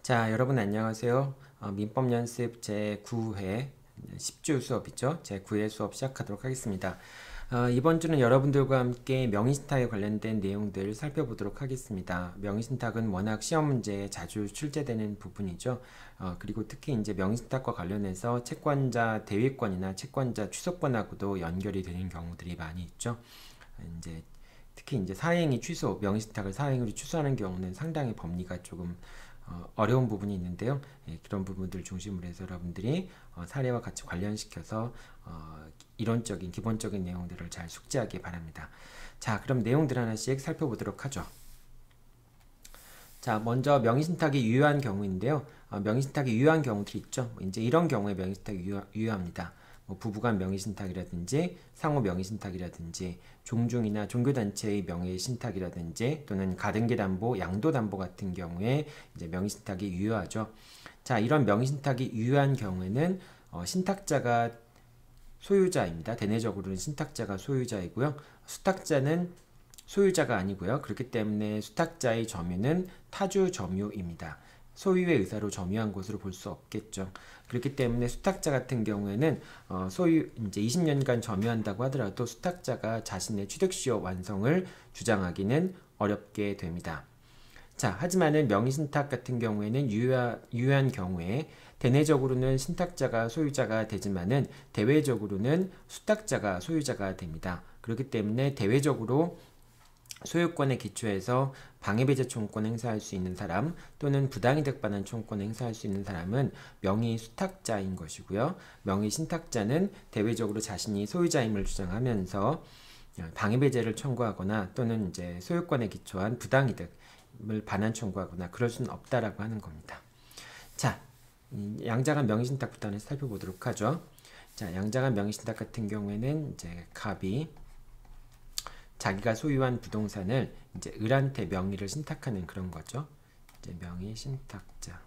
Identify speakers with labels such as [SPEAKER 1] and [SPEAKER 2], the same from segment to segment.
[SPEAKER 1] 자, 여러분 안녕하세요. 민법 연습 제9회 10주 수업이죠. 제9회 수업 시작하도록 하겠습니다. 이번 주는 여러분들과 함께 명의신탁에 관련된 내용들 살펴보도록 하겠습니다. 명의신탁은 워낙 시험 문제에 자주 출제되는 부분이죠. 그리고 특히 이제 명의신탁과 관련해서 채권자 대위권이나 채권자 취소권하고도 연결이 되는 경우들이 많이 있죠. 이제 특히 이제 사행위 취소, 명의신탁을 사행위로 취소하는 경우는 상당히 법리가 조금 어려운 부분이 있는데요. 그런 부분들 중심으로 해서 여러분들이 사례와 같이 관련시켜서 이론적인 기본적인 내용들을 잘 숙지하기 바랍니다. 자, 그럼 내용들 하나씩 살펴보도록 하죠. 자, 먼저 명의신탁이 유효한 경우인데요. 명의신탁이 유효한 경우들이 있죠. 이제 이런 경우에 명의신탁이 유효합니다. 부부간 명의신탁이라든지 상호 명의신탁이라든지 종중이나 종교단체의 명의신탁이라든지 또는 가등기담보, 양도담보 같은 경우에 이제 명의신탁이 유효하죠. 자, 이런 명의신탁이 유효한 경우에는 신탁자가 소유자입니다. 대내적으로는 신탁자가 소유자이고요. 수탁자는 소유자가 아니고요. 그렇기 때문에 수탁자의 점유는 타주 점유입니다. 소유의 의사로 점유한 것으로 볼 수 없겠죠. 그렇기 때문에 수탁자 같은 경우에는 소유 이제 20년간 점유한다고 하더라도 수탁자가 자신의 취득시효 완성을 주장하기는 어렵게 됩니다. 자, 하지만은 명의신탁 같은 경우에는 유효한 경우에 대내적으로는 신탁자가 소유자가 되지만은 대외적으로는 수탁자가 소유자가 됩니다. 그렇기 때문에 대외적으로 소유권에 기초해서 방해배제 총권을 행사할 수 있는 사람 또는 부당이득 반환 총권을 행사할 수 있는 사람은 명의수탁자인 것이고요. 명의신탁자는 대외적으로 자신이 소유자임을 주장하면서 방해배제를 청구하거나 또는 이제 소유권에 기초한 부당이득을 반환 청구하거나 그럴 수는 없다라고 하는 겁니다. 자, 양자간 명의신탁 부단을 살펴보도록 하죠. 자, 양자간 명의신탁 같은 경우에는 이제 갑이 자기가 소유한 부동산을 이제 을한테 명의를 신탁하는 그런 거죠. 이제 명의 신탁자.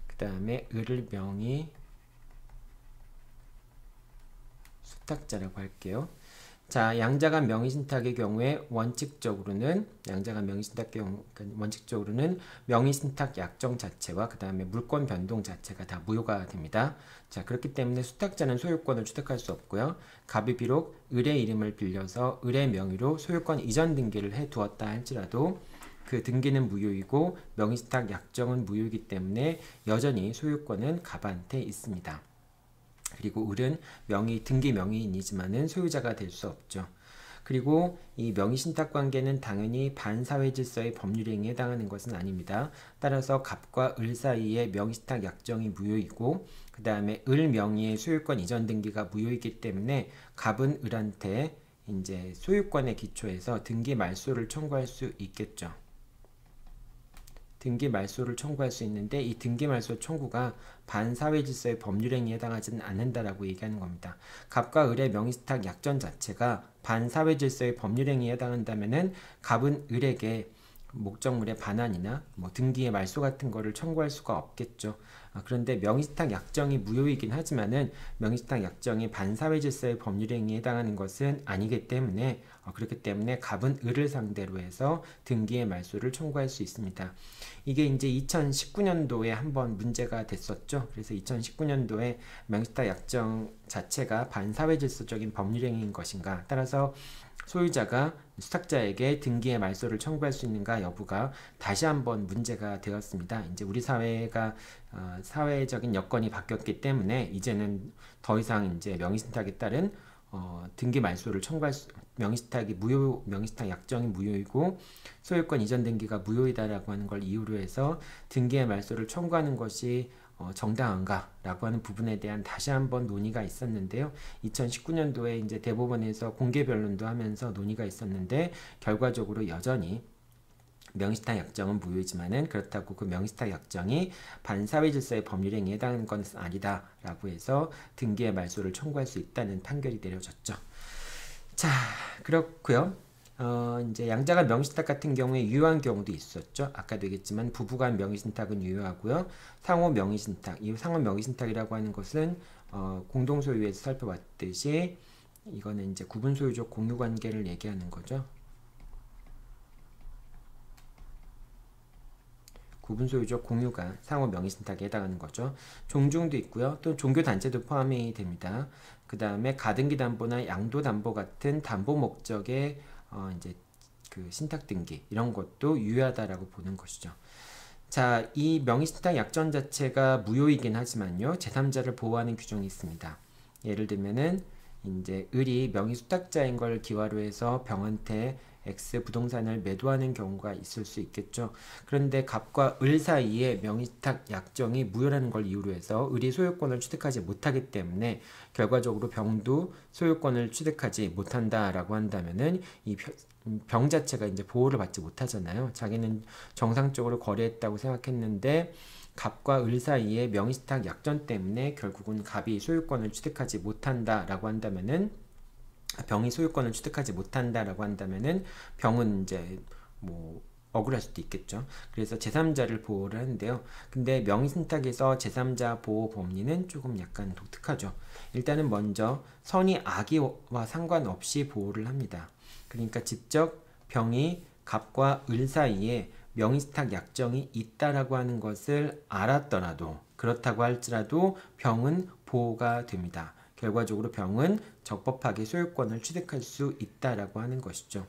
[SPEAKER 1] 그 다음에 을을 명의 수탁자라고 할게요. 자, 양자간 명의신탁의 경우에 원칙적으로는 명의신탁 약정 자체와 그 다음에 물권 변동 자체가 다 무효가 됩니다. 자, 그렇기 때문에 수탁자는 소유권을 취득할 수 없고요. 갑이 비록 을의 이름을 빌려서 을의 명의로 소유권 이전 등기를 해 두었다 할지라도 그 등기는 무효이고 명의신탁 약정은 무효이기 때문에 여전히 소유권은 갑한테 있습니다. 그리고 을은 등기 명의인이지만은 소유자가 될 수 없죠. 그리고 이 명의신탁 관계는 당연히 반사회질서의 법률행위에 해당하는 것은 아닙니다. 따라서 갑과 을 사이의 명의신탁 약정이 무효이고 그 다음에 을 명의의 소유권 이전 등기가 무효이기 때문에 갑은 을한테 이제 소유권에 기초해서 등기 말소를 청구할 수 있겠죠. 등기 말소를 청구할 수 있는데 이 등기 말소 청구가 반사회질서의 법률행위에 해당하지는 않는다라고 얘기하는 겁니다. 갑과 을의 명의신탁 약정 자체가 반사회질서의 법률행위에 해당한다면은 갑은 을에게 목적물의 반환이나 등기의 말소 같은 거를 청구할 수가 없겠죠. 그런데 명의신탁 약정이 무효이긴 하지만은 명의신탁 약정이 반사회질서의 법률행위에 해당하는 것은 아니기 때문에 그렇기 때문에 갑은 을을 상대로 해서 등기의 말소를 청구할 수 있습니다. 이게 이제 2019년도에 한번 문제가 됐었죠. 그래서 2019년도에 명의신탁 약정 자체가 반사회질서적인 법률행위인 것인가, 따라서 소유자가 수탁자에게 등기의 말소를 청구할 수 있는가 여부가 다시 한번 문제가 되었습니다. 이제 우리 사회가 사회적인 여건이 바뀌었기 때문에 이제는 더 이상 이제 명의신탁에 따른 등기 말소를 청구할 명의신탁 약정이 무효이고 소유권 이전 등기가 무효이다라고 하는 걸 이유로 해서 등기의 말소를 청구하는 것이 정당한가라고 하는 부분에 대한 다시 한번 논의가 있었는데요. 2019년도에 이제 대법원에서 공개 변론도 하면서 논의가 있었는데 결과적으로 여전히 명의신탁 약정은 무효이지만은 그렇다고 그 명의신탁 약정이 반사회질서의 법률행위에 해당하는 것은 아니다라고 해서 등기의 말소를 청구할 수 있다는 판결이 내려졌죠. 자, 그렇고요. 이제 양자간 명의신탁 같은 경우에 유효한 경우도 있었죠. 아까도 얘기했지만 부부간 명의신탁은 유효하고요. 상호 명의신탁, 이 상호 명의신탁이라고 하는 것은 공동소유에서 살펴봤듯이 이거는 이제 구분소유적 공유관계를 얘기하는 거죠. 구분 소유적 공유가 상호 명의신탁에 해당하는 거죠. 종중도 있고요. 또 종교단체도 포함이 됩니다. 그 다음에 가등기 담보나 양도 담보 같은 담보 목적의 이제 그 신탁 등기 이런 것도 유효하다라고 보는 것이죠. 자, 이 명의신탁 약정 자체가 무효이긴 하지만요, 제3자를 보호하는 규정이 있습니다. 예를 들면은 이제 을이 명의수탁자인 걸 기화로 해서 병한테 X 부동산을 매도하는 경우가 있을 수 있겠죠. 그런데 갑과 을 사이에 명의신탁 약정이 무효라는 걸 이유로 해서 을이 소유권을 취득하지 못하기 때문에 결과적으로 병도 소유권을 취득하지 못한다라고 한다면은 이 병 자체가 이제 보호를 받지 못하잖아요. 자기는 정상적으로 거래했다고 생각했는데 갑과 을 사이의 명의신탁 약정 때문에 결국은 갑이 소유권을 취득하지 못한다라고 한다면은 병이 소유권을 취득하지 못한다라고 한다면은 병은 이제 뭐 억울할 수도 있겠죠. 그래서 제3자를 보호를 하는데요. 근데 명의신탁에서 제3자 보호 법리는 조금 약간 독특하죠. 일단은 먼저 선의 악의와 상관없이 보호를 합니다. 그러니까 직접 병이 갑과 을 사이에 명의신탁 약정이 있다라고 하는 것을 알았더라도, 그렇다고 할지라도 병은 보호가 됩니다. 결과적으로 병은 적법하게 소유권을 취득할 수 있다라고 하는 것이죠.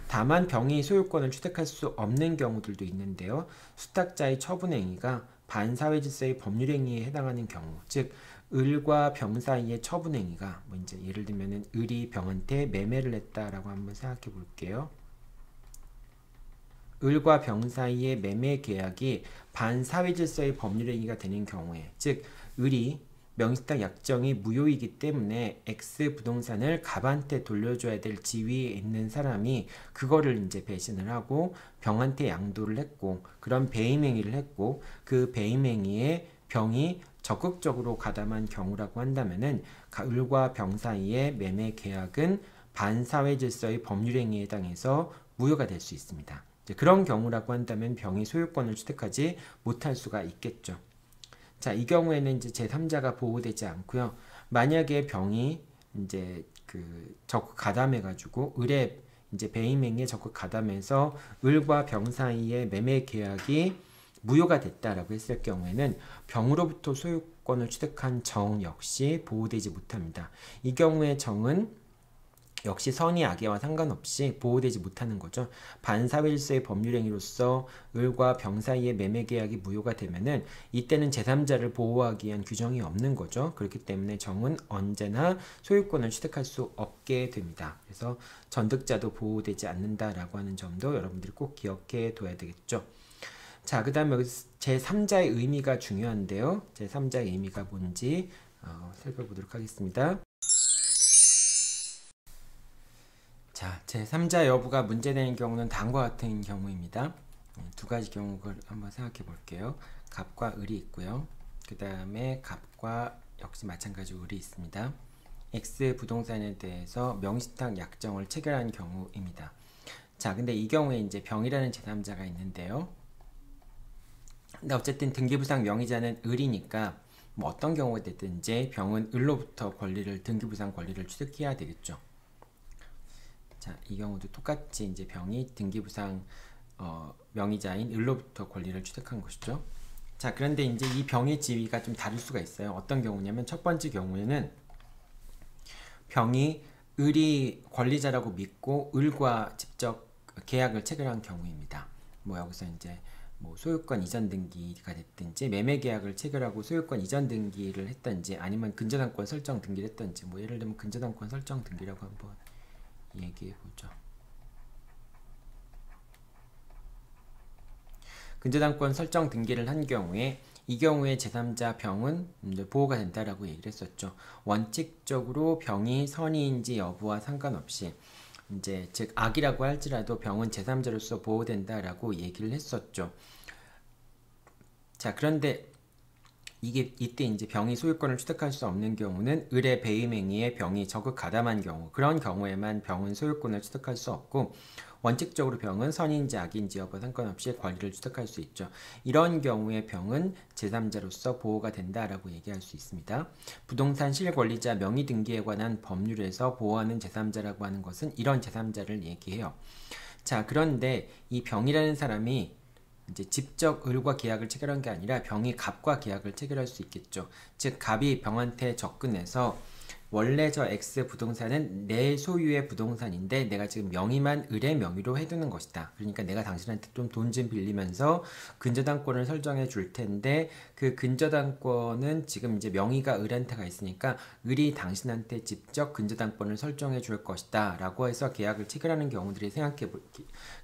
[SPEAKER 1] 다만 병이 소유권을 취득할 수 없는 경우들도 있는데요. 수탁자의 처분행위가 반사회질서의 법률행위에 해당하는 경우, 즉 을과 병 사이의 처분행위가 뭐 이제 예를 들면은 을이 병한테 매매를 했다라고 한번 생각해 볼게요. 을과 병 사이의 매매 계약이 반사회질서의 법률행위가 되는 경우에, 즉 을이 명의신탁 약정이 무효이기 때문에 X 부동산을 갑한테 돌려줘야 될 지위에 있는 사람이 그거를 이제 배신을 하고 병한테 양도를 했고, 그런 배임행위를 했고, 그 배임행위에 병이 적극적으로 가담한 경우라고 한다면은 을과 병 사이의 매매 계약은 반사회질서의 법률행위에 해당해서 무효가 될 수 있습니다. 그런 경우라고 한다면 병이 소유권을 취득하지 못할 수가 있겠죠. 자, 이 경우에는 이제 제3자가 보호되지 않고요. 만약에 병이 이제 적극 가담해가지고 을의 이제 배임행위에 적극 가담해서 을과 병 사이의 매매 계약이 무효가 됐다라고 했을 경우에는 병으로부터 소유권을 취득한 정 역시 보호되지 못합니다. 이 경우에 정은 역시 선의 악의와 상관없이 보호되지 못하는 거죠. 반사회질서의 법률행위로서 을과 병 사이의 매매 계약이 무효가 되면은 이때는 제3자를 보호하기 위한 규정이 없는 거죠. 그렇기 때문에 정은 언제나 소유권을 취득할 수 없게 됩니다. 그래서 전득자도 보호되지 않는다라고 하는 점도 여러분들이 꼭 기억해 둬야 되겠죠. 자, 그 다음에 여기 제3자의 의미가 중요한데요. 제3자의 의미가 뭔지 살펴보도록 하겠습니다. 자, 제3자 여부가 문제되는 경우는 다음과 같은 경우입니다. 두 가지 경우를 한번 생각해 볼게요. 갑과 을이 있고요. 그 다음에 갑과 역시 마찬가지로 을이 있습니다. X 부동산에 대해서 명의신탁 약정을 체결한 경우입니다. 자, 근데 이 경우에 이제 병이라는 제3자가 있는데요. 근데 어쨌든 등기부상 명의자는 을이니까 뭐 어떤 경우가 됐든지 병은 을로부터 등기부상 권리를 취득해야 되겠죠. 자, 이 경우도 똑같이 이제 병이 등기부상 명의자인 을로부터 권리를 취득한 것이죠. 자, 그런데 이제 이 병의 지위가 좀 다를 수가 있어요. 어떤 경우냐면 첫 번째 경우에는 병이 을이 권리자라고 믿고 을과 직접 계약을 체결한 경우입니다. 뭐 여기서 이제 뭐 소유권 이전 등기가 됐든지 매매 계약을 체결하고 소유권 이전 등기를 했든지 아니면 근저당권 설정 등기를 했든지, 뭐 예를 들면 근저당권 설정 등기라고 한번 얘기해 보죠. 근저당권 설정 등기를 한 경우에 이 경우에 제3자 병은 보호가 된다라고 얘기를 했었죠. 원칙적으로 병이 선의인지 여부와 상관없이 이제 즉 악이라고 할지라도 병은 제3자로서 보호된다라고 얘기를 했었죠. 자, 그런데 이때 이제 병이 소유권을 취득할 수 없는 경우는 을의 배임행위에 병이 적극 가담한 경우, 그런 경우에만 병은 소유권을 취득할 수 없고, 원칙적으로 병은 선인지 악인지 여부 상관없이 권리를 취득할 수 있죠. 이런 경우에 병은 제3자로서 보호가 된다라고 얘기할 수 있습니다. 부동산 실권리자 명의 등기에 관한 법률에서 보호하는 제3자라고 하는 것은 이런 제3자를 얘기해요. 자, 그런데 이 병이라는 사람이 이제 직접 을과 계약을 체결한 게 아니라 병이 갑과 계약을 체결할 수 있겠죠. 즉 갑이 병한테 접근해서 원래 저 X 부동산은 내 소유의 부동산인데 내가 지금 명의만 을의 명의로 해두는 것이다. 그러니까 내가 당신한테 좀 돈 좀 빌리면서 근저당권을 설정해 줄 텐데 그 근저당권은 지금 이제 명의가 을한테가 있으니까 을이 당신한테 직접 근저당권을 설정해 줄 것이다 라고 해서 계약을 체결하는 경우들이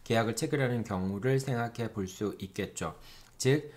[SPEAKER 1] 계약을 체결하는 경우를 생각해 볼 수 있겠죠. 즉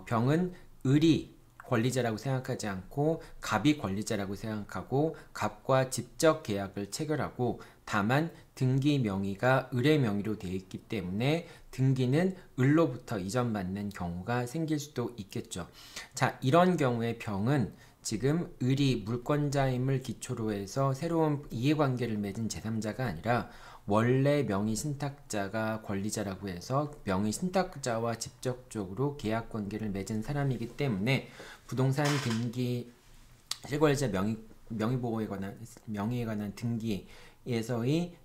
[SPEAKER 1] 병은 을이 권리자라고 생각하지 않고 갑이 권리자라고 생각하고 갑과 직접 계약을 체결하고 다만 등기 명의가 을의 명의로 되어 있기 때문에 등기는 을로부터 이전받는 경우가 생길 수도 있겠죠. 자, 이런 경우에 병은 지금 을이 물권자임을 기초로 해서 새로운 이해관계를 맺은 제3자가 아니라 원래 명의 신탁자가 권리자라고 해서 명의 신탁자와 직접적으로 계약관계를 맺은 사람이기 때문에 부동산 등기 실권자 명의보호에 관한 명의에 관한 등기에서의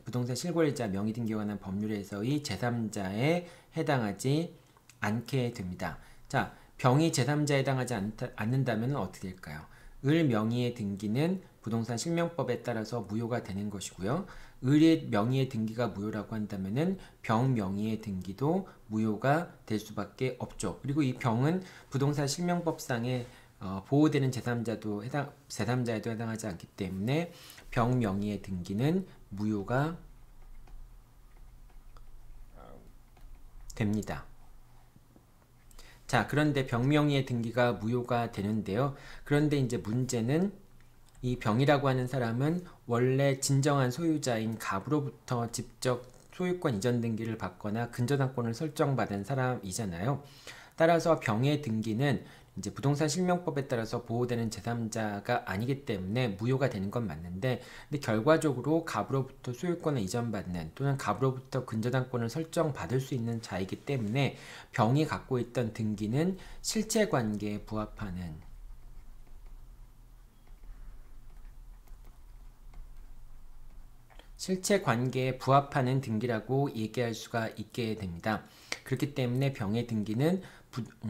[SPEAKER 1] 부동산 실권자 명의 등기에 관한 법률에서의 제3자에 해당하지 않게 됩니다. 자, 병이 제3자에 해당하지 않는다면 어떻게 될까요? 을 명의의 등기는 부동산 실명법에 따라서 무효가 되는 것이고요. 을의 명의의 등기가 무효라고 한다면은 병 명의의 등기도 무효가 될 수밖에 없죠. 그리고 이 병은 부동산 실명법상에 보호되는 제3자에도 해당하지 않기 때문에 병 명의의 등기는 무효가 됩니다. 자, 그런데 병 명의의 등기가 무효가 되는데요. 그런데 이제 문제는 이 병이라고 하는 사람은 원래 진정한 소유자인 갑으로부터 직접 소유권 이전 등기를 받거나 근저당권을 설정받은 사람이잖아요. 따라서 병의 등기는 이제 부동산 실명법에 따라서 보호되는 제3자가 아니기 때문에 무효가 되는 건 맞는데, 근데 결과적으로 갑으로부터 소유권을 이전받는 또는 갑으로부터 근저당권을 설정받을 수 있는 자이기 때문에 병이 갖고 있던 등기는 실체관계에 부합하는 등기라고 얘기할 수가 있게 됩니다. 그렇기 때문에 병의 등기는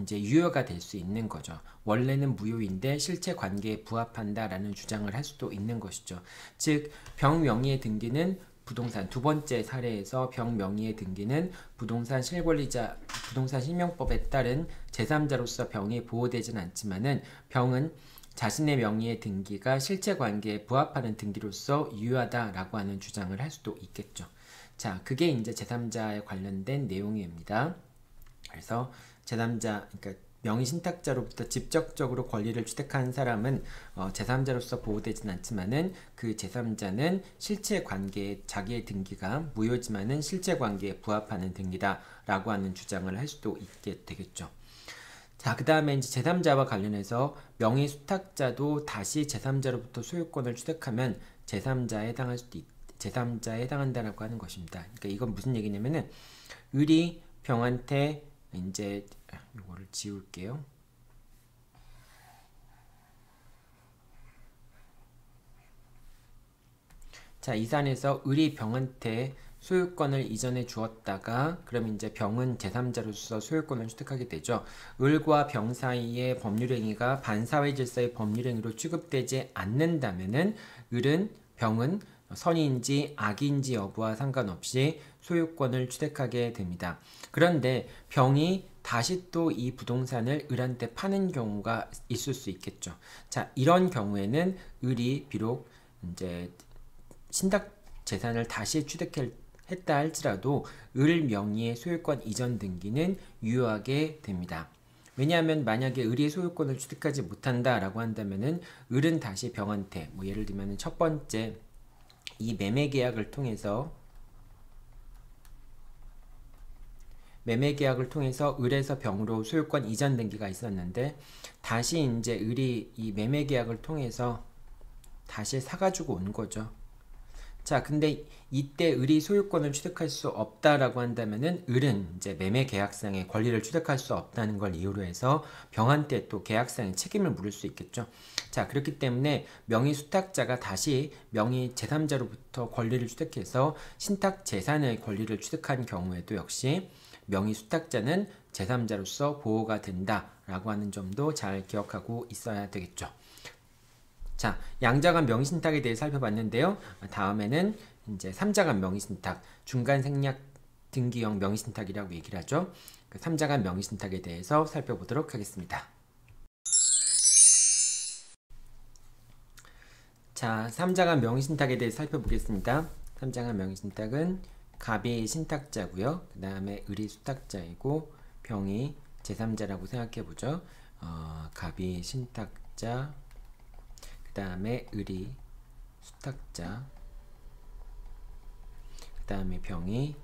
[SPEAKER 1] 이제 유효가 될 수 있는 거죠. 원래는 무효인데 실체 관계에 부합한다라는 주장을 할 수도 있는 것이죠. 즉, 병 명의의 등기는 부동산 두 번째 사례에서 병 명의의 등기는 부동산 실명법에 따른 제3자로서 병이 보호되진 않지만은 병은 자신의 명의의 등기가 실체관계에 부합하는 등기로서 유효하다라고 하는 주장을 할 수도 있겠죠. 자, 그게 이제 제3자에 관련된 내용입니다. 그래서 제3자, 그러니까 명의 신탁자로부터 직접적으로 권리를 취득한 사람은 제3자로서 보호되진 않지만은 그 제3자는 실체관계에 자기의 등기가 무효지만은 실체관계에 부합하는 등기다라고 하는 주장을 할 수도 있게 되겠죠. 자, 그 다음에 이제 제3자와 관련해서 명의 수탁자도 다시 제3자로부터 소유권을 취득하면 제3자에 해당한다라고 하는 것입니다. 그러니까 이건 무슨 얘기냐면은 을이 병한테 이제 이거를 지울게요. 자, 이 산에서 을이 병한테 소유권을 이전해 주었다가 그럼 이제 병은 제3자로서 소유권을 취득하게 되죠. 을과 병 사이의 법률행위가 반사회 질서의 법률행위로 취급되지 않는다면은 병은 선인지 악인지 여부와 상관없이 소유권을 취득하게 됩니다. 그런데 병이 다시 또 이 부동산을 을한테 파는 경우가 있을 수 있겠죠. 자, 이런 경우에는 을이 비록 이제 신탁 재산을 다시 취득했다 할지라도 을 명의의 소유권 이전 등기는 유효하게 됩니다. 왜냐하면 만약에 을이 소유권을 취득하지 못한다라고 한다면은 을은 다시 병한테 예를 들면 첫 번째 이 매매 계약을 통해서 을에서 병으로 소유권 이전 등기가 있었는데 다시 이제 을이 이 매매 계약을 통해서 다시 사가지고 온 거죠. 자, 근데 이때 을이 소유권을 취득할 수 없다라고 한다면은 을은 이제 매매 계약상의 권리를 취득할 수 없다는 걸 이유로 해서 병한테 또 계약상의 책임을 물을 수 있겠죠. 자, 그렇기 때문에 명의 수탁자가 다시 명의 제3자로부터 권리를 취득해서 신탁 재산의 권리를 취득한 경우에도 역시 명의 수탁자는 제3자로서 보호가 된다라고 하는 점도 잘 기억하고 있어야 되겠죠. 자, 양자간 명의신탁에 대해 살펴봤는데요. 다음에는 이제 3자간 명의신탁, 중간생략 등기형 명의신탁이라고 얘기를 하죠. 그 3자간 명의신탁에 대해서 살펴보도록 하겠습니다. 자, 3자간 명의신탁에 대해 살펴보겠습니다. 3자간 명의신탁은 갑이 신탁자고요. 그 다음에 을이 수탁자이고 병이 제3자라고 생각해보죠. 갑이 신탁자, 그 다음에 을이 수탁자, 그 다음에 병이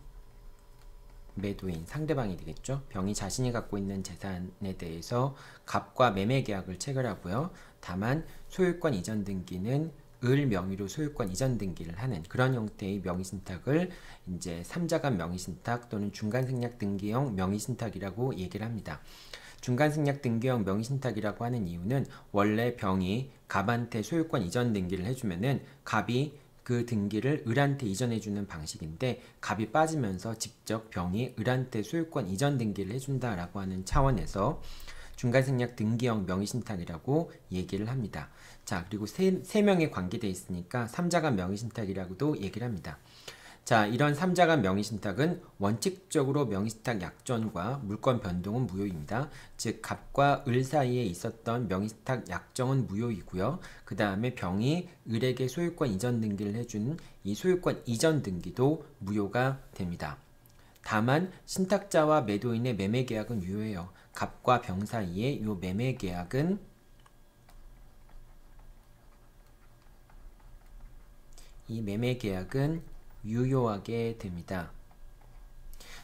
[SPEAKER 1] 매도인, 상대방이 되겠죠. 병이 자신이 갖고 있는 재산에 대해서 갑과 매매 계약을 체결하고요. 다만 소유권 이전 등기는 을 명의로 소유권 이전 등기를 하는 그런 형태의 명의신탁을 이제 3자간 명의신탁 또는 중간생략 등기형 명의신탁이라고 얘기를 합니다. 중간생략 등기형 명의신탁이라고 하는 이유는 원래 병이 갑한테 소유권 이전 등기를 해주면은 갑이 그 등기를 을한테 이전해주는 방식인데 갑이 빠지면서 직접 병이 을한테 소유권 이전 등기를 해준다라고 하는 차원에서 중간생략 등기형 명의신탁이라고 얘기를 합니다. 자, 그리고 세 명이 관계되어 있으니까 3자간 명의신탁이라고도 얘기를 합니다. 자, 이런 3자간 명의신탁은 원칙적으로 명의신탁 약정과 물권 변동은 무효입니다. 즉 갑과 을 사이에 있었던 명의신탁 약정은 무효이고요. 그 다음에 병이 을에게 소유권 이전 등기를 해준 이 소유권 이전 등기도 무효가 됩니다. 다만 신탁자와 매도인의 매매 계약은 유효해요. 갑과 병 사이에 이 매매 계약은 유효하게 됩니다.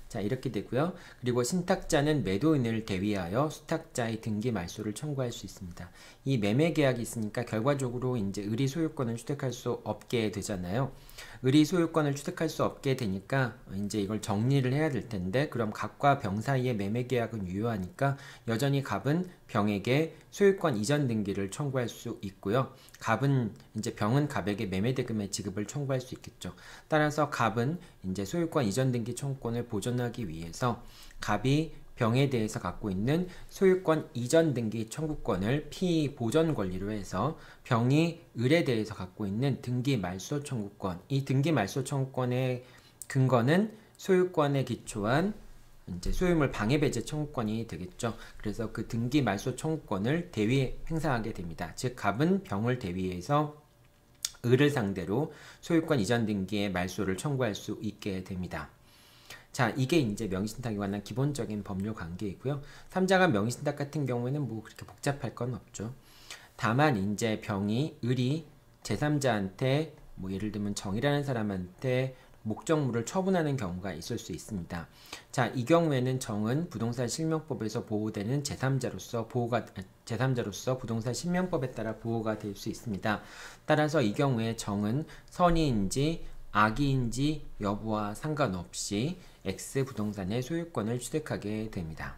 [SPEAKER 1] 자, 이렇게 되고요. 그리고 신탁자는 매도인을 대위하여 수탁자의 등기 말소를 청구할 수 있습니다. 이 매매 계약이 있으니까 결과적으로 이제 을이 소유권을 취득할 수 없게 되잖아요. 을이 소유권을 취득할 수 없게 되니까 이제 이걸 정리를 해야 될 텐데, 그럼 갑과 병 사이의 매매 계약은 유효하니까 여전히 갑은 병에게 소유권 이전 등기를 청구할 수 있고요. 병은 갑에게 매매 대금의 지급을 청구할 수 있겠죠. 따라서 갑은 이제 소유권 이전 등기 청구권을 보존하기 위해서 갑이 병에 대해서 갖고 있는 소유권 이전 등기 청구권을 피의 보전 권리로 해서 병이 을에 대해서 갖고 있는 등기 말소 청구권, 이 등기 말소 청구권의 근거는 소유권에 기초한 이제 소유물 방해 배제 청구권이 되겠죠. 그래서 그 등기 말소 청구권을 대위 행사하게 됩니다. 즉 갑은 병을 대위해서 을을 상대로 소유권 이전 등기의 말소를 청구할 수 있게 됩니다. 자, 이게 이제 명의신탁에 관한 기본적인 법률 관계이고요. 3자간 명의신탁 같은 경우에는 뭐 그렇게 복잡할 건 없죠. 다만 이제 을이 제3자한테 뭐 예를 들면 정이라는 사람한테 목적물을 처분하는 경우가 있을 수 있습니다. 자, 이 경우에는 정은 부동산 실명법에서 보호되는 제3자로서 부동산 실명법에 따라 보호가 될 수 있습니다. 따라서 이 경우에 정은 선의인지 악의인지 여부와 상관없이 X 부동산의 소유권을 취득하게 됩니다.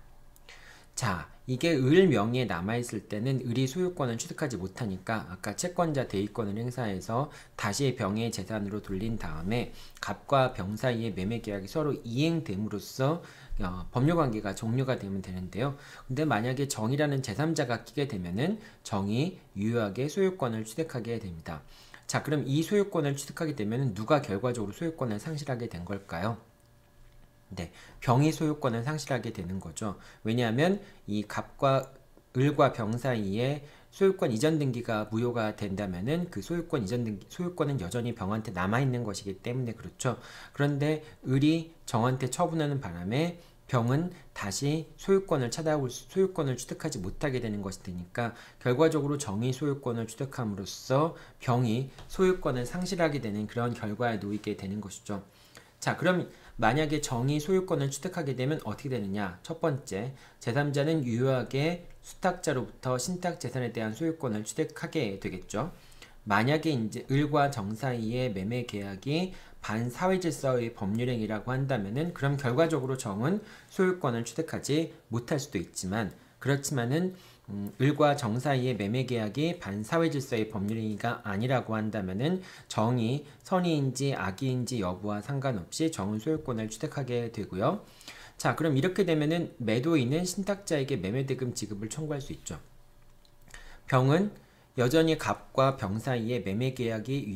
[SPEAKER 1] 자, 이게 을 명의에 남아있을 때는 을이 소유권을 취득하지 못하니까 아까 채권자 대위권을 행사해서 다시 병의 재산으로 돌린 다음에 갑과 병 사이의 매매 계약이 서로 이행됨으로써 법률관계가 종료가 되면 되는데요. 근데 만약에 정이라는 제3자가 끼게 되면은 정이 유효하게 소유권을 취득하게 됩니다. 자, 그럼 이 소유권을 취득하게 되면 누가 결과적으로 소유권을 상실하게 된 걸까요? 네, 병이 소유권을 상실하게 되는 거죠. 왜냐하면 이 갑과 을과 병 사이에 소유권 이전 등기가 무효가 된다면은 그 소유권은 여전히 병한테 남아있는 것이기 때문에 그렇죠. 그런데 을이 정한테 처분하는 바람에 병은 다시 소유권을 취득하지 못하게 되는 것이 되니까 결과적으로 정이 소유권을 취득함으로써 병이 소유권을 상실하게 되는 그런 결과에 놓이게 되는 것이죠. 자, 그럼 만약에 정이 소유권을 취득하게 되면 어떻게 되느냐? 첫 번째, 제3자는 유효하게 수탁자로부터 신탁 재산에 대한 소유권을 취득하게 되겠죠. 만약에 이제 을과 정 사이의 매매 계약이 반사회질서의 법률행위라고 한다면은 그럼 결과적으로 정은 소유권을 취득하지 못할 수도 있지만 그렇지만은 을과 정 사이의 매매 계약이 반사회질서의 법률행위가 아니라고 한다면은 정이 선의인지 악의인지 여부와 상관없이 정은 소유권을 취득하게 되고요. 자, 그럼 이렇게 되면은 매도인은 신탁자에게 매매대금 지급을 청구할 수 있죠. 병은 여전히 갑과 병 사이에 매매 계약이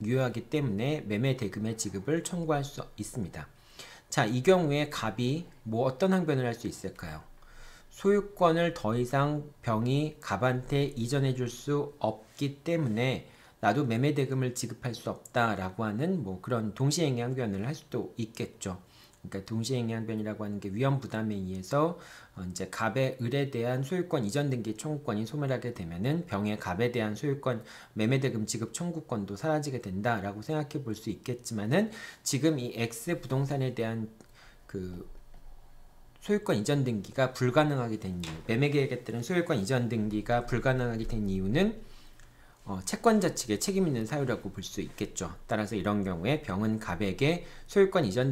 [SPEAKER 1] 유효하기 때문에 매매 대금의 지급을 청구할 수 있습니다. 자, 이 경우에 갑이 어떤 항변을 할 수 있을까요? 소유권을 더 이상 병이 갑한테 이전해 줄 수 없기 때문에 나도 매매 대금을 지급할 수 없다라고 하는 그런 동시행위 항변을 할 수도 있겠죠. 그러니까 동시행위 항변이라고 하는 게 위험 부담에 의해서 이제 갑의 을에 대한 소유권 이전 등기 청구권이 소멸하게 되면은 병의 갑에 대한 소유권 매매대금 지급 청구권도 사라지게 된다라고 생각해 볼 수 있겠지만은 지금 이 X 부동산에 대한 그 소유권 이전 등기가 불가능하게 된 이유, 매매계약에 따른 소유권 이전 등기가 불가능하게 된 이유는 채권자 측의 책임 있는 사유라고 볼 수 있겠죠. 따라서 이런 경우에 병은 갑에게 소유권 이전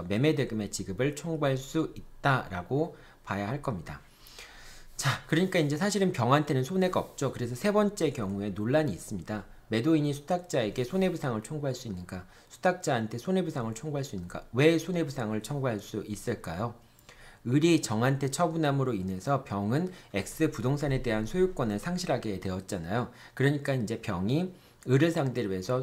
[SPEAKER 1] 매매 대금의 지급을 청구할 수 있다라고 봐야 할 겁니다. 자, 그러니까 이제 사실은 병한테는 손해가 없죠. 그래서 세 번째 경우에 논란이 있습니다. 매도인이 수탁자에게 손해배상을 청구할 수 있는가? 수탁자한테 손해배상을 청구할 수 있는가? 왜 손해배상을 청구할 수 있을까요? 을이 정한테 처분함으로 인해서 병은 X 부동산에 대한 소유권을 상실하게 되었잖아요. 그러니까 이제 병이 을을 상대로 해서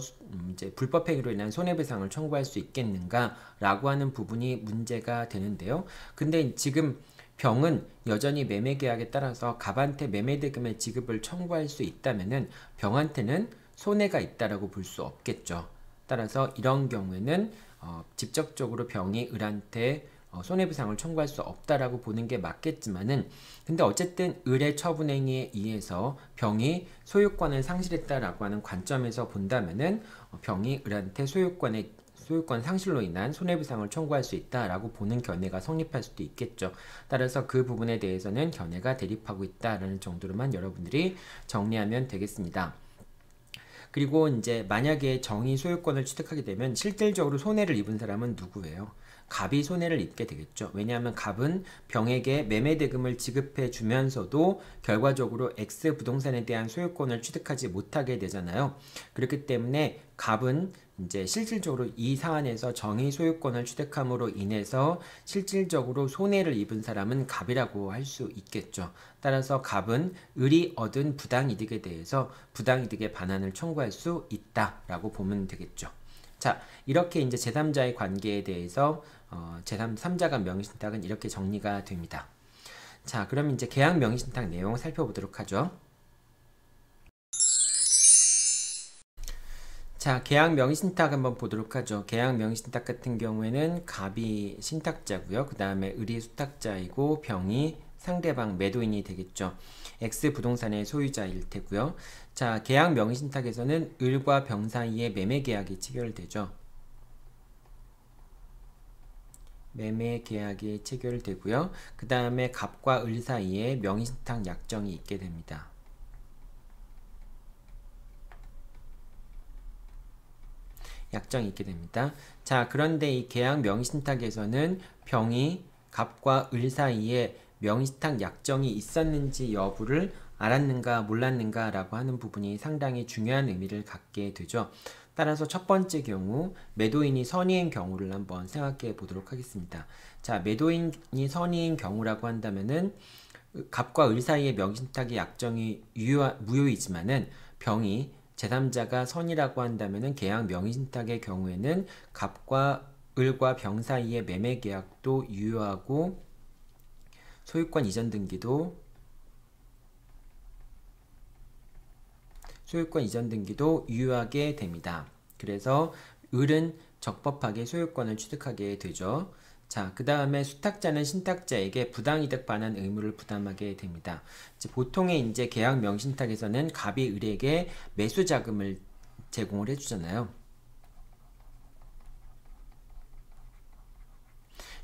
[SPEAKER 1] 이제 불법 행위로 인한 손해배상을 청구할 수 있겠는가라고 하는 부분이 문제가 되는데요. 근데 지금 병은 여전히 매매계약에 따라서 갑한테 매매대금의 지급을 청구할 수 있다면은 병한테는 손해가 있다라고 볼 수 없겠죠. 따라서 이런 경우에는 직접적으로 병이 을한테 손해배상을 청구할 수 없다라고 보는 게 맞겠지만은 근데 어쨌든 을의 처분행위에 의해서 병이 소유권을 상실했다라고 하는 관점에서 본다면은 병이 을한테 소유권 상실로 인한 손해배상을 청구할 수 있다라고 보는 견해가 성립할 수도 있겠죠. 따라서 그 부분에 대해서는 견해가 대립하고 있다라는 정도로만 여러분들이 정리하면 되겠습니다. 그리고 이제 만약에 정의 소유권을 취득하게 되면 실질적으로 손해를 입은 사람은 누구예요? 갑이 손해를 입게 되겠죠. 왜냐하면 갑은 병에게 매매대금을 지급해 주면서도 결과적으로 X 부동산에 대한 소유권을 취득하지 못하게 되잖아요. 그렇기 때문에 갑은 이제 실질적으로 이 사안에서 정의 소유권을 취득함으로 인해서 실질적으로 손해를 입은 사람은 갑이라고 할 수 있겠죠. 따라서 갑은 을이 얻은 부당이득에 대해서 부당이득의 반환을 청구할 수 있다라고 보면 되겠죠. 자, 이렇게 이제 제3자의 관계에 대해서 제3자 간 명의신탁은 이렇게 정리가 됩니다. 자, 그럼 이제 계약 명의신탁 내용 살펴보도록 하죠. 자, 계약 명의신탁 한번 보도록 하죠. 계약 명의신탁 같은 경우에는 갑이 신탁자고요. 그 다음에 을이 수탁자이고 병이 상대방 매도인이 되겠죠. X 부동산의 소유자일 테고요. 자, 계약 명의신탁에서는 을과 병 사이에 매매계약이 체결되죠. 매매계약이 체결되고요. 그 다음에 갑과 을 사이에 명의신탁 약정이 있게 됩니다. 약정이 있게 됩니다. 자, 그런데 이 계약 명의신탁에서는 병이 갑과 을 사이에 명의신탁 약정이 있었는지 여부를 알았는가 몰랐는가 라고 하는 부분이 상당히 중요한 의미를 갖게 되죠. 따라서 첫 번째 경우 매도인이 선의인 경우를 한번 생각해 보도록 하겠습니다. 자, 매도인이 선의인 경우라고 한다면은 갑과 을 사이의 명의신탁의 약정이 무효이지만은 병이 제3자가 선이라고 한다면은 계약 명의신탁의 경우에는 갑과 을과 병 사이의 매매계약도 유효하고 소유권 이전 등기도 유효하게 됩니다. 그래서 을은 적법하게 소유권을 취득하게 되죠. 자, 그 다음에 수탁자는 신탁자에게 부당이득 반환 의무를 부담하게 됩니다. 보통의 이제 계약 명신탁에서는 갑이 을에게 매수 자금을 제공을 해주잖아요.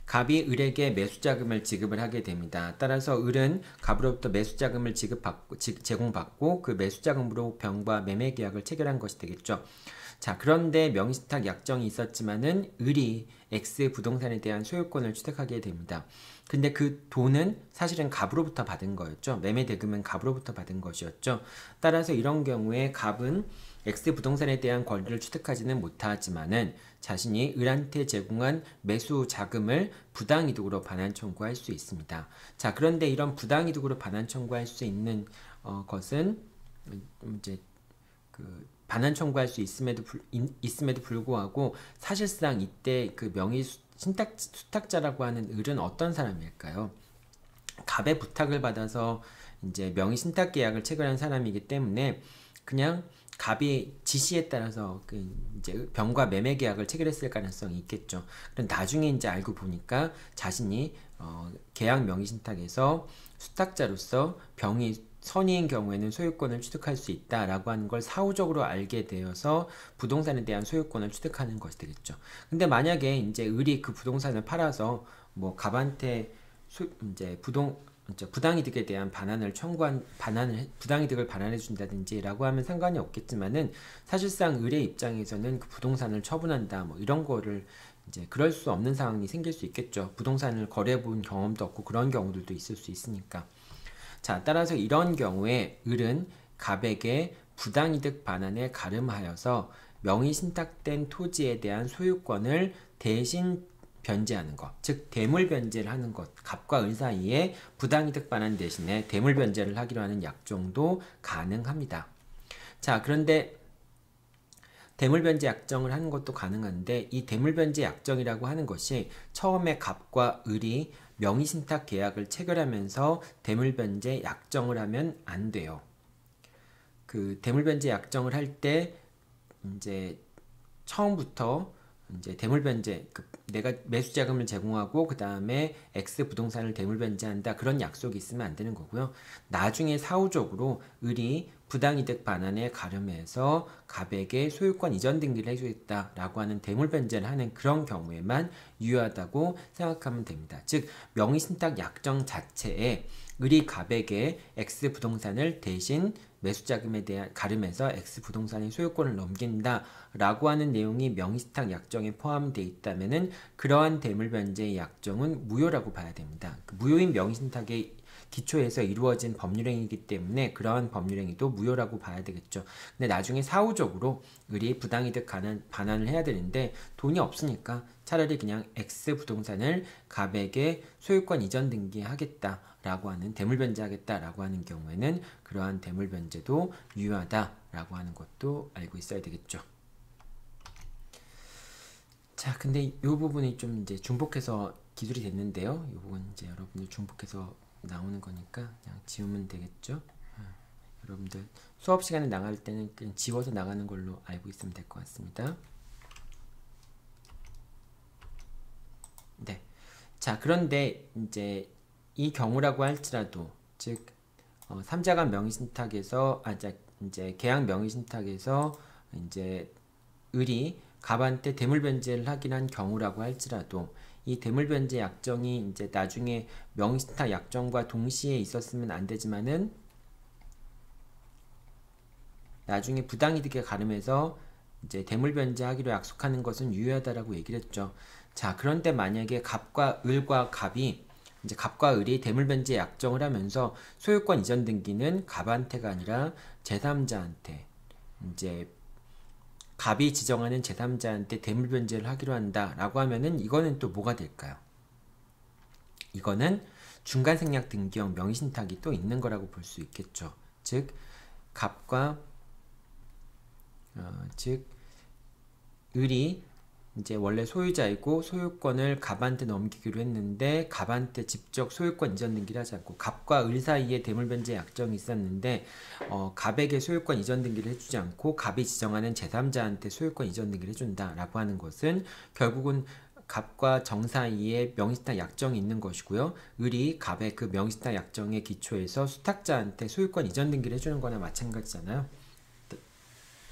[SPEAKER 1] 갑이 을에게 매수자금을 지급을 하게 됩니다. 따라서 을은 갑으로부터 매수자금을 제공받고 그 매수자금으로 병과 매매계약을 체결한 것이 되겠죠. 자, 그런데 명의신탁 약정이 있었지만은 을이 X 부동산에 대한 소유권을 취득하게 됩니다. 근데 그 돈은 사실은 갑으로부터 받은 거였죠. 매매 대금은 갑으로부터 받은 것이었죠. 따라서 이런 경우에 갑은 X 부동산에 대한 권리를 취득하지는 못하지만은 자신이 을한테 제공한 매수 자금을 부당이득으로 반환 청구할 수 있습니다. 자, 그런데 이런 부당이득으로 반환 청구할 수 있는 것은 이제 그 반환 청구할 수 있음에도 불구하고 사실상 이때 그 명의 수탁자라고 하는 을은 어떤 사람일까요? 갑의 부탁을 받아서 이제 명의 신탁 계약을 체결한 사람이기 때문에 그냥 갑이 지시에 따라서 그 이제 병과 매매 계약을 체결했을 가능성이 있겠죠. 그럼 나중에 이제 알고 보니까 자신이 계약 명의 신탁에서 수탁자로서 병이 선의인 경우에는 소유권을 취득할 수 있다라고 하는 걸 사후적으로 알게 되어서 부동산에 대한 소유권을 취득하는 것이 되겠죠. 근데 만약에 이제 을이 그 부동산을 팔아서 뭐 갑한테 이제 부당이득에 대한 부당이득을 반환해 준다든지라고 하면 상관이 없겠지만은 사실상 을의 입장에서는 그 부동산을 처분한다 뭐 이런 거를 이제 그럴 수 없는 상황이 생길 수 있겠죠. 부동산을 거래해 본 경험도 없고 그런 경우들도 있을 수 있으니까. 자, 따라서 이런 경우에 을은 갑에게 부당이득 반환에 가름하여서 명의신탁된 토지에 대한 소유권을 대신 변제하는 것, 즉 대물변제를 하는 것, 갑과 을 사이에 부당이득 반환 대신에 대물변제를 하기로 하는 약정도 가능합니다. 자, 그런데 대물변제 약정을 하는 것도 가능한데 이 대물변제 약정이라고 하는 것이 처음에 갑과 을이 명의신탁 계약을 체결하면서 대물변제 약정을 하면 안 돼요. 그 대물변제 약정을 할 때 이제 처음부터 이제 대물변제 내가 매수자금을 제공하고 그 다음에 X 부동산을 대물변제한다 그런 약속이 있으면 안 되는 거고요. 나중에 사후적으로 을이 부당이득 반환에 가름해서 갑에게 소유권 이전 등기를 해주겠다라고 하는 대물변제를 하는 그런 경우에만 유효하다고 생각하면 됩니다. 즉 명의신탁 약정 자체에 을이 갑에게 X 부동산을 대신 매수자금에 대한 가름해서 X 부동산의 소유권을 넘긴다라고 하는 내용이 명의신탁 약정에 포함되어 있다면은 그러한 대물변제의 약정은 무효라고 봐야 됩니다. 무효인 명의신탁의 기초에서 이루어진 법률행위이기 때문에 그러한 법률행위도 무효라고 봐야 되겠죠. 근데 나중에 사후적으로 을이 부당이득 반환을 해야 되는데 돈이 없으니까 차라리 그냥 X 부동산을 갑에게 소유권 이전 등기하겠다라고 하는 대물변제하겠다라고 하는 경우에는 그러한 대물변제도 유효하다라고 하는 것도 알고 있어야 되겠죠. 자, 근데 이 부분이 좀 이제 중복해서 기술이 됐는데요. 이 부분 이제 여러분들 중복해서 나오는 거니까 그냥 지우면 되겠죠. 여러분들 수업 시간에 나갈 때는 그냥 지워서 나가는 걸로 알고 있으면 될 것 같습니다. 네. 자, 그런데 이제 이 경우라고 할지라도 즉 3자간 명의신탁에서 이제 계약 명의신탁에서 이제 을이 갑한테 대물변제를 하긴 한 경우라고 할지라도 이 대물변제 약정이 이제 나중에 명의신탁 약정과 동시에 있었으면 안 되지만은 나중에 부당이득에 가름해서 이제 대물변제하기로 약속하는 것은 유효하다라고 얘기를 했죠. 자, 그런데 만약에 갑과 을이 대물변제 약정을 하면서 소유권 이전 등기는 갑한테가 아니라 제3자한테 이제 갑이 지정하는 제3자한테 대물변제를 하기로 한다라고 하면은 이거는 또 뭐가 될까요? 이거는 중간생략 등기형 명의신탁이 또 있는 거라고 볼 수 있겠죠. 즉 갑과 을이 이제 원래 소유자이고 소유권을 갑한테 넘기기로 했는데 갑한테 직접 소유권 이전 등기를 하지 않고 갑과 을 사이에 대물변제 약정이 있었는데 갑에게 소유권 이전 등기를 해주지 않고 갑이 지정하는 제3자한테 소유권 이전 등기를 해준다라고 하는 것은 결국은 갑과 정 사이에 명의신탁 약정이 있는 것이고요. 을이 갑의 그 명의신탁 약정의 기초에서 수탁자한테 소유권 이전 등기를 해주는 거나 마찬가지잖아요.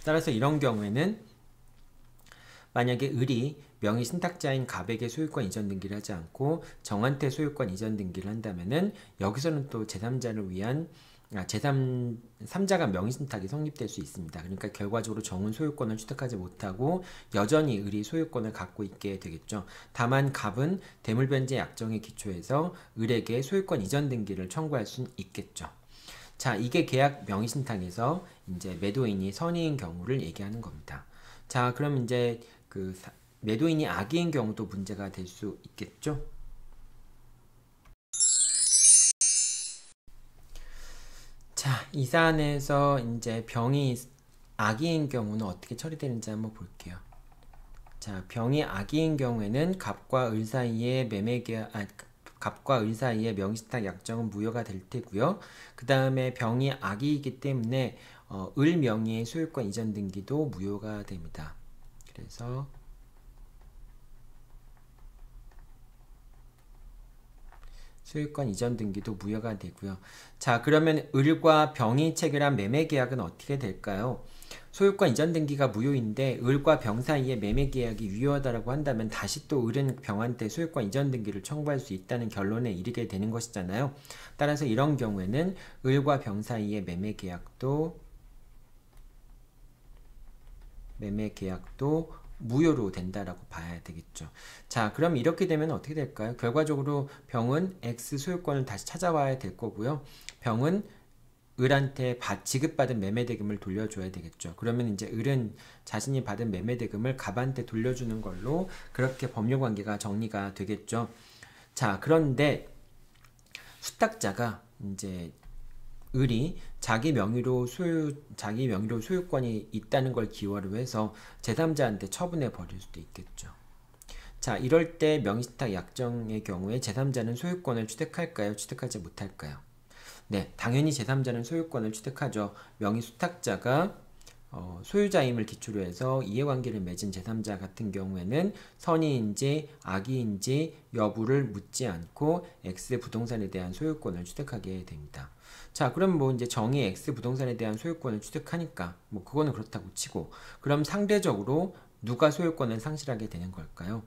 [SPEAKER 1] 따라서 이런 경우에는 만약에 을이 명의신탁자인 갑에게 소유권 이전 등기를 하지 않고 정한테 소유권 이전 등기를 한다면은 여기서는 또 제3자를 위한 제3자가 명의신탁이 성립될 수 있습니다. 그러니까 결과적으로 정은 소유권을 취득하지 못하고 여전히 을이 소유권을 갖고 있게 되겠죠. 다만 갑은 대물변제 약정에 기초해서 을에게 소유권 이전 등기를 청구할 수 있겠죠. 자, 이게 계약 명의신탁에서 이제 매도인이 선의인 경우를 얘기하는 겁니다. 자, 그럼 이제 매도인이 악의인 경우도 문제가 될 수 있겠죠. 자, 이 사안에서 이제 병이 악의인 경우는 어떻게 처리되는지 한번 볼게요. 자, 병이 악의인 경우에는 갑과 을 사이의 갑과 을 사이의 명의신탁 약정은 무효가 될 테고요. 그 다음에 병이 악의이기 때문에 을 명의의 소유권 이전 등기도 무효가 됩니다. 그래서 소유권 이전 등기도 무효가 되고요. 자, 그러면 을과 병이 체결한 매매 계약은 어떻게 될까요? 소유권 이전 등기가 무효인데 을과 병 사이의 매매 계약이 유효하다고 한다면 다시 또 을은 병한테 소유권 이전 등기를 청구할 수 있다는 결론에 이르게 되는 것이잖아요. 따라서 이런 경우에는 을과 병 사이의 매매 계약도 무효로 된다라고 봐야 되겠죠. 자, 그럼 이렇게 되면 어떻게 될까요? 결과적으로 병은 X 소유권을 다시 찾아와야 될 거고요. 병은 을한테 지급받은 매매대금을 돌려줘야 되겠죠. 그러면 이제 을은 자신이 받은 매매대금을 갑한테 돌려주는 걸로 그렇게 법률관계가 정리가 되겠죠. 자, 그런데 수탁자가 이제 을이 자기 명의로 소유권이 있다는 걸 기원으로 해서 제3자한테 처분해 버릴 수도 있겠죠. 자, 이럴 때 명의신탁 약정의 경우에 제3자는 소유권을 취득할까요? 취득하지 못할까요? 네, 당연히 제3자는 소유권을 취득하죠. 명의수탁자가 소유자임을 기초로 해서 이해관계를 맺은 제3자 같은 경우에는 선의인지 악의인지 여부를 묻지 않고 X 부동산에 대한 소유권을 취득하게 됩니다. 자, 그럼 뭐 이제 정의 X 부동산에 대한 소유권을 취득하니까 뭐 그거는 그렇다고 치고, 그럼 상대적으로 누가 소유권을 상실하게 되는 걸까요?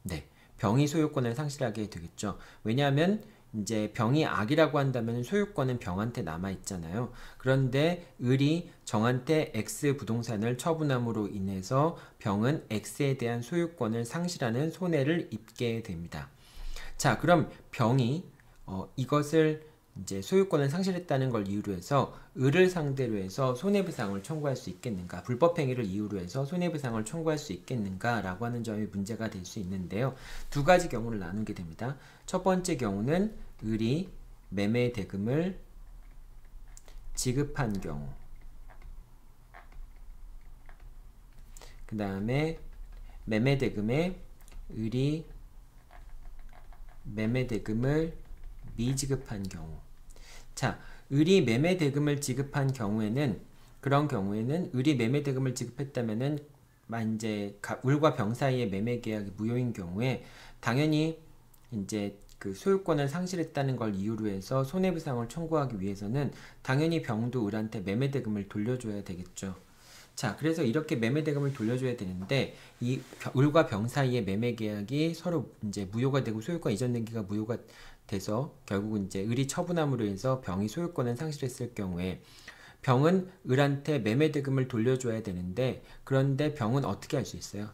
[SPEAKER 1] 네, 병이 소유권을 상실하게 되겠죠. 왜냐하면 이제 병이 악이라고 한다면 소유권은 병한테 남아있잖아요. 그런데 을이 정한테 X 부동산을 처분함으로 인해서 병은 X에 대한 소유권을 상실하는 손해를 입게 됩니다. 자, 그럼 병이 이것을 이제 소유권을 상실했다는 걸 이유로 해서 을을 상대로 해서 손해배상을 청구할 수 있겠는가, 불법행위를 이유로 해서 손해배상을 청구할 수 있겠는가 라고 하는 점이 문제가 될 수 있는데요. 두 가지 경우를 나누게 됩니다. 첫 번째 경우는 을이 매매대금을 지급한 경우, 그 다음에 을이 매매대금을 미지급한 경우. 자, 을이 매매대금을 지급한 경우에는, 그런 경우에는 을이 매매대금을 지급했다면은 이제 을과 병 사이의 매매계약이 무효인 경우에 당연히 이제 그 소유권을 상실했다는 걸 이유로 해서 손해배상을 청구하기 위해서는 당연히 병도 을한테 매매대금을 돌려줘야 되겠죠. 자, 그래서 이렇게 매매대금을 돌려줘야 되는데 이 을과 병 사이의 매매계약이 서로 이제 무효가 되고 소유권 이전 등기가 무효가 돼서 결국은 이제 을이 처분함으로 해서 병이 소유권을 상실했을 경우에 병은 을한테 매매대금을 돌려줘야 되는데, 그런데 병은 어떻게 할 수 있어요?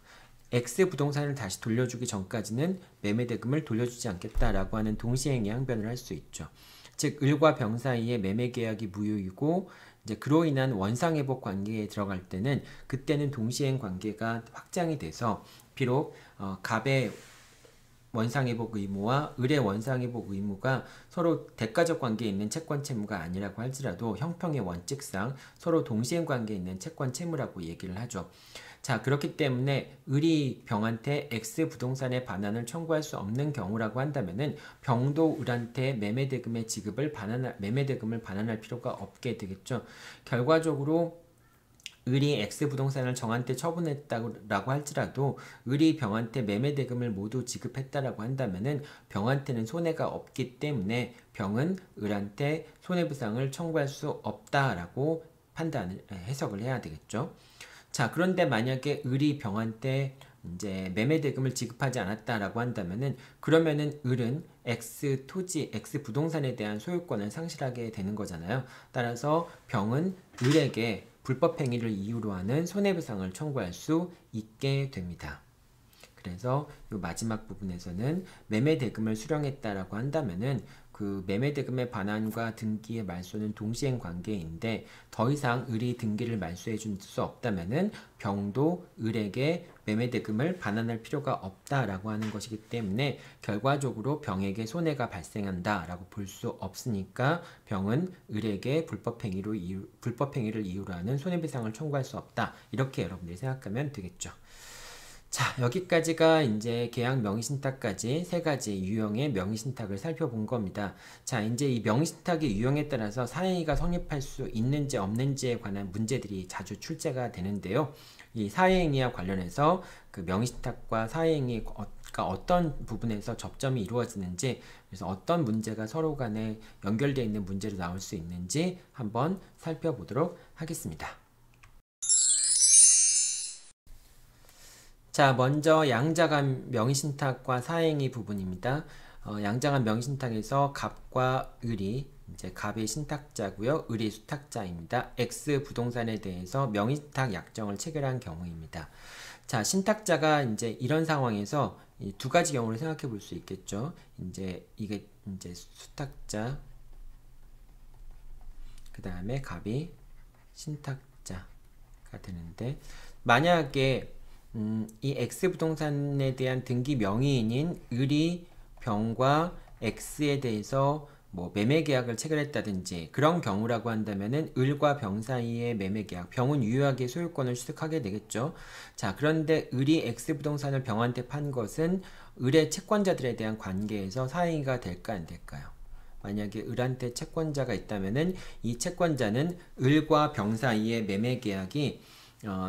[SPEAKER 1] X 부동산을 다시 돌려주기 전까지는 매매대금을 돌려주지 않겠다라고 하는 동시행위 항변을 할 수 있죠. 즉, 을과 병 사이의 매매계약이 무효이고 이제 그로 인한 원상회복 관계에 들어갈 때는 그때는 동시행 관계가 확장이 돼서 비록 갑의 원상회복 의무와 을의 원상회복 의무가 서로 대가적 관계에 있는 채권 채무가 아니라고 할지라도 형평의 원칙상 서로 동시행 관계에 있는 채권 채무라고 얘기를 하죠. 자, 그렇기 때문에 을이 병한테 X 부동산의 반환을 청구할 수 없는 경우라고 한다면은 병도 을한테 매매대금을 반환할 필요가 없게 되겠죠. 결과적으로 을이 X 부동산을 정한테 처분했다고 할지라도 을이 병한테 매매대금을 모두 지급했다라고 한다면은 병한테는 손해가 없기 때문에 병은 을한테 손해배상을 청구할 수 없다라고 해석을 해야 되겠죠. 자, 그런데 만약에 을이 병한테 이제 매매 대금을 지급하지 않았다라고 한다면은 그러면은 을은 X 토지, X 부동산에 대한 소유권을 상실하게 되는 거잖아요. 따라서 병은 을에게 불법 행위를 이유로 하는 손해배상을 청구할 수 있게 됩니다. 그래서 이 마지막 부분에서는 매매 대금을 수령했다라고 한다면은 그 매매 대금의 반환과 등기의 말소는 동시행 관계인데 더 이상 을이 등기를 말소해 줄 수 없다면은 병도 을에게 매매 대금을 반환할 필요가 없다라고 하는 것이기 때문에 결과적으로 병에게 손해가 발생한다라고 볼 수 없으니까 병은 을에게 불법 행위를 이유로 하는 손해배상을 청구할 수 없다. 이렇게 여러분들이 생각하면 되겠죠. 자, 여기까지가 이제 계약 명의신탁까지 세 가지 유형의 명의신탁을 살펴본 겁니다. 자, 이제 이 명의신탁의 유형에 따라서 사행위가 성립할 수 있는지 없는지에 관한 문제들이 자주 출제가 되는데요. 이 사행위와 관련해서 그 명의신탁과 사행위가 어떤 부분에서 접점이 이루어지는지, 그래서 어떤 문제가 서로 간에 연결되어 있는 문제로 나올 수 있는지 한번 살펴보도록 하겠습니다. 자, 먼저 양자간 명의신탁과 사행위 부분입니다. 양자간 명의신탁에서 갑과 을이 이제 갑이 신탁자고요, 을이 수탁자입니다. X 부동산에 대해서 명의신탁 약정을 체결한 경우입니다. 자, 신탁자가 이제 이런 상황에서 이 두 가지 경우를 생각해 볼 수 있겠죠. 이제 이게 이제 수탁자, 그 다음에 갑이 신탁자가 되는데, 만약에 이 X 부동산에 대한 등기 명의인인 을이 병과 X에 대해서 뭐 매매 계약을 체결했다든지 그런 경우라고 한다면은 을과 병 사이의 매매 계약, 병은 유효하게 소유권을 취득하게 되겠죠. 자, 그런데 을이 X 부동산을 병한테 판 것은 을의 채권자들에 대한 관계에서 사행위가 될까 안 될까요? 만약에 을한테 채권자가 있다면은 이 채권자는 을과 병 사이의 매매 계약이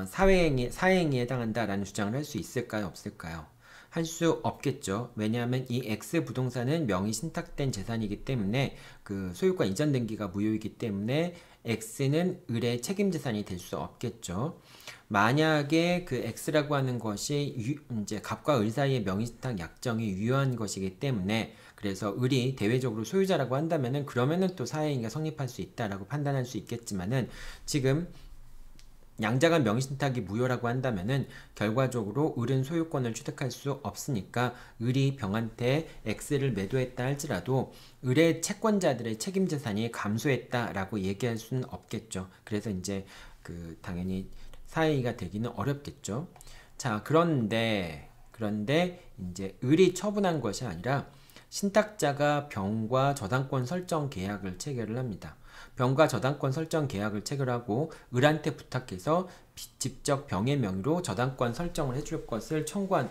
[SPEAKER 1] 사행위에 해당한다라는 주장을 할 수 있을까요? 없을까요? 할 수 없겠죠. 왜냐하면 이 X 부동산은 명의 신탁된 재산이기 때문에 그 소유권 이전 등기가 무효이기 때문에 X는 을의 책임 재산이 될 수 없겠죠. 만약에 그 X라고 하는 것이 이제 갑과 을 사이의 명의 신탁 약정이 유효한 것이기 때문에, 그래서 을이 대외적으로 소유자라고 한다면은 그러면은 또 사행위가 성립할 수 있다라고 판단할 수 있겠지만은, 지금 양자간 명의신탁이 무효라고 한다면은 결과적으로 을은 소유권을 취득할 수 없으니까 을이 병한테 X를 매도했다 할지라도 을의 채권자들의 책임 재산이 감소했다라고 얘기할 수는 없겠죠. 그래서 이제 그 당연히 사행위가 되기는 어렵겠죠. 자, 그런데 이제 을이 처분한 것이 아니라 신탁자가 병과 저당권 설정 계약을 체결을 합니다. 병과 저당권 설정 계약을 체결하고 을한테 부탁해서 직접 병의 명의로 저당권 설정을 해줄 것을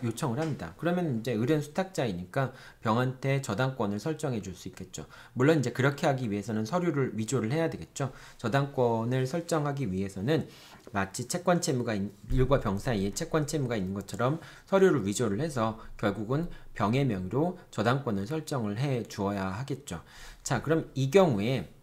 [SPEAKER 1] 요청을 합니다. 그러면 이제 을은 수탁자이니까 병한테 저당권을 설정해 줄 수 있겠죠. 물론 이제 그렇게 하기 위해서는 서류를 위조를 해야 되겠죠. 저당권을 설정하기 위해서는 마치 채권 채무가 을과 병 사이에 채권 채무가 있는 것처럼 서류를 위조를 해서 결국은 병의 명의로 저당권을 설정을 해 주어야 하겠죠. 자, 그럼 이 경우에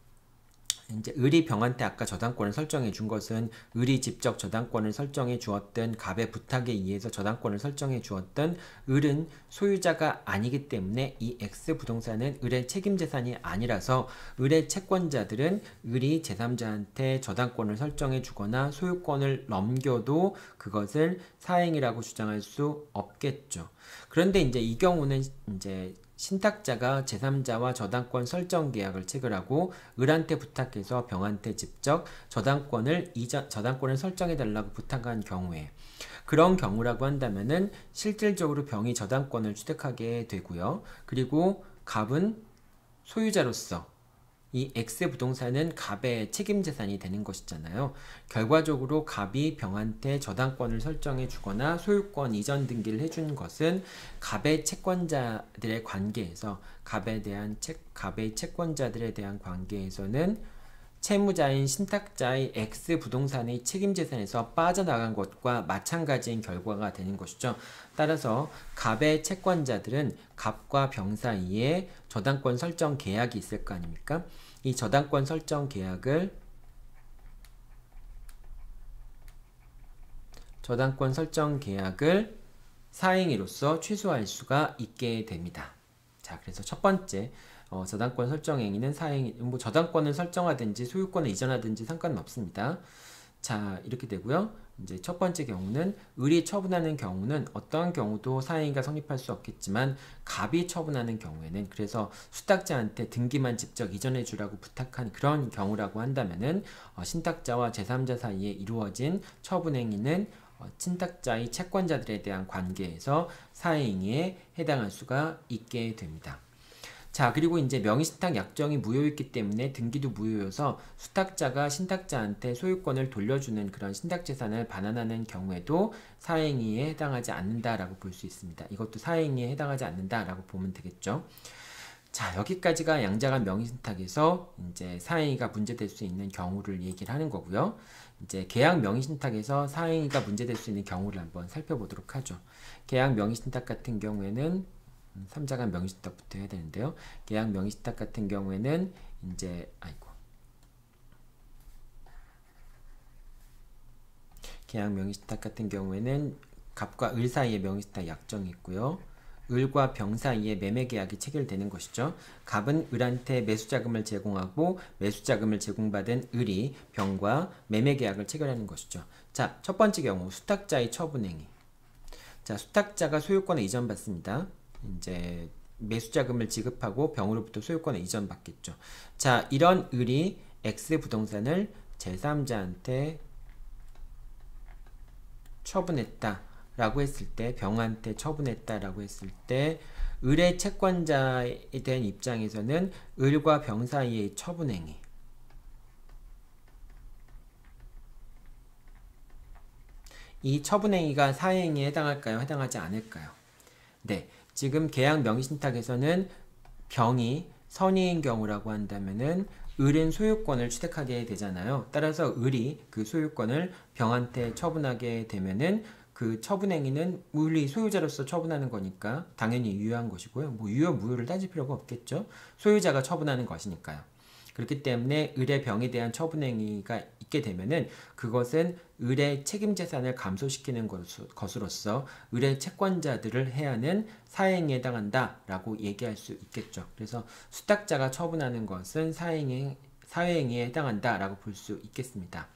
[SPEAKER 1] 이제 을이 병한테 아까 저당권을 설정해 준 것은 을이 직접 저당권을 설정해 주었던, 갑의 부탁에 의해서 저당권을 설정해 주었던 을은 소유자가 아니기 때문에 이 X 부동산은 을의 책임 재산이 아니라서 을의 채권자들은 을이 제3자한테 저당권을 설정해 주거나 소유권을 넘겨도 그것을 사행이라고 주장할 수 없겠죠. 그런데 이제 이 경우는 이제 신탁자가 제3자와 저당권 설정 계약을 체결하고 을한테 부탁해서 병한테 직접 저당권을 설정해 달라고 부탁한 경우에, 그런 경우라고 한다면은 실질적으로 병이 저당권을 취득하게 되고요. 그리고 갑은 소유자로서 이 X 부동산은 갑의 책임 재산이 되는 것이잖아요. 결과적으로 갑이 병한테 저당권을 설정해 주거나 소유권 이전 등기를 해준 것은 갑의 채권자들의 관계에서, 갑의 채권자들에 대한 관계에서는 채무자인 신탁자의 X 부동산의 책임 재산에서 빠져나간 것과 마찬가지인 결과가 되는 것이죠. 따라서 갑의 채권자들은 갑과 병 사이에 저당권 설정 계약이 있을 거 아닙니까? 이 저당권 설정 계약을 사행위로서 취소할 수가 있게 됩니다. 자, 그래서 첫 번째 저당권 설정 행위는 사행위, 뭐 저당권을 설정하든지 소유권을 이전하든지 상관은 없습니다. 자, 이렇게 되고요. 이제 첫 번째 경우는 을이 처분하는 경우는 어떠한 경우도 사행위가 성립할 수 없겠지만 갑이 처분하는 경우에는, 그래서 수탁자한테 등기만 직접 이전해 주라고 부탁한 그런 경우라고 한다면은 신탁자와 제3자 사이에 이루어진 처분 행위는 친탁자의 채권자들에 대한 관계에서 사행위에 해당할 수가 있게 됩니다. 자, 그리고 이제 명의신탁 약정이 무효였기 때문에 등기도 무효여서 수탁자가 신탁자한테 소유권을 돌려주는 그런 신탁재산을 반환하는 경우에도 사행위에 해당하지 않는다라고 볼 수 있습니다. 이것도 사행위에 해당하지 않는다라고 보면 되겠죠. 자, 여기까지가 양자간 명의신탁에서 이제 사행위가 문제될 수 있는 경우를 얘기를 하는 거고요. 이제 계약 명의신탁에서 사행위가 문제될 수 있는 경우를 한번 살펴보도록 하죠. 계약 명의신탁 같은 경우에는 3자간 명의신탁부터 해야 되는데요. 계약 명의신탁 같은 경우에는 이제 계약 명의신탁 같은 경우에는 갑과 을 사이의 명의신탁 약정이 있고요. 을과 병 사이의 매매계약이 체결되는 것이죠. 갑은 을한테 매수자금을 제공하고 매수자금을 제공받은 을이 병과 매매계약을 체결하는 것이죠. 자, 첫 번째 경우 수탁자의 처분행위. 자, 수탁자가 소유권을 이전받습니다. 이제 매수자금을 지급하고 병으로부터 소유권을 이전받겠죠. 자, 이런 을이 X 부동산을 제3자한테 처분했다라고 했을 때, 병한테 처분했다라고 했을 때 을의 채권자에 대한 입장에서는 을과 병 사이의 처분행위, 이 처분행위가 사행위에 해당할까요? 해당하지 않을까요? 네, 지금 계약 명의신탁에서는 병이 선의인 경우라고 한다면은 을은 소유권을 취득하게 되잖아요. 따라서 을이 그 소유권을 병한테 처분하게 되면은 그 처분행위는 을이 소유자로서 처분하는 거니까 당연히 유효한 것이고요. 뭐 유효 무효를 따질 필요가 없겠죠. 소유자가 처분하는 것이니까요. 그렇기 때문에 을의 병에 대한 처분행위가 있게 되면은 그것은 을의 책임재산을 감소시키는 것으로서 을의 채권자들을 해하는 사행위에 해당한다라고 얘기할 수 있겠죠. 그래서 수탁자가 처분하는 것은 사행위에 해당한다라고 볼 수 있겠습니다.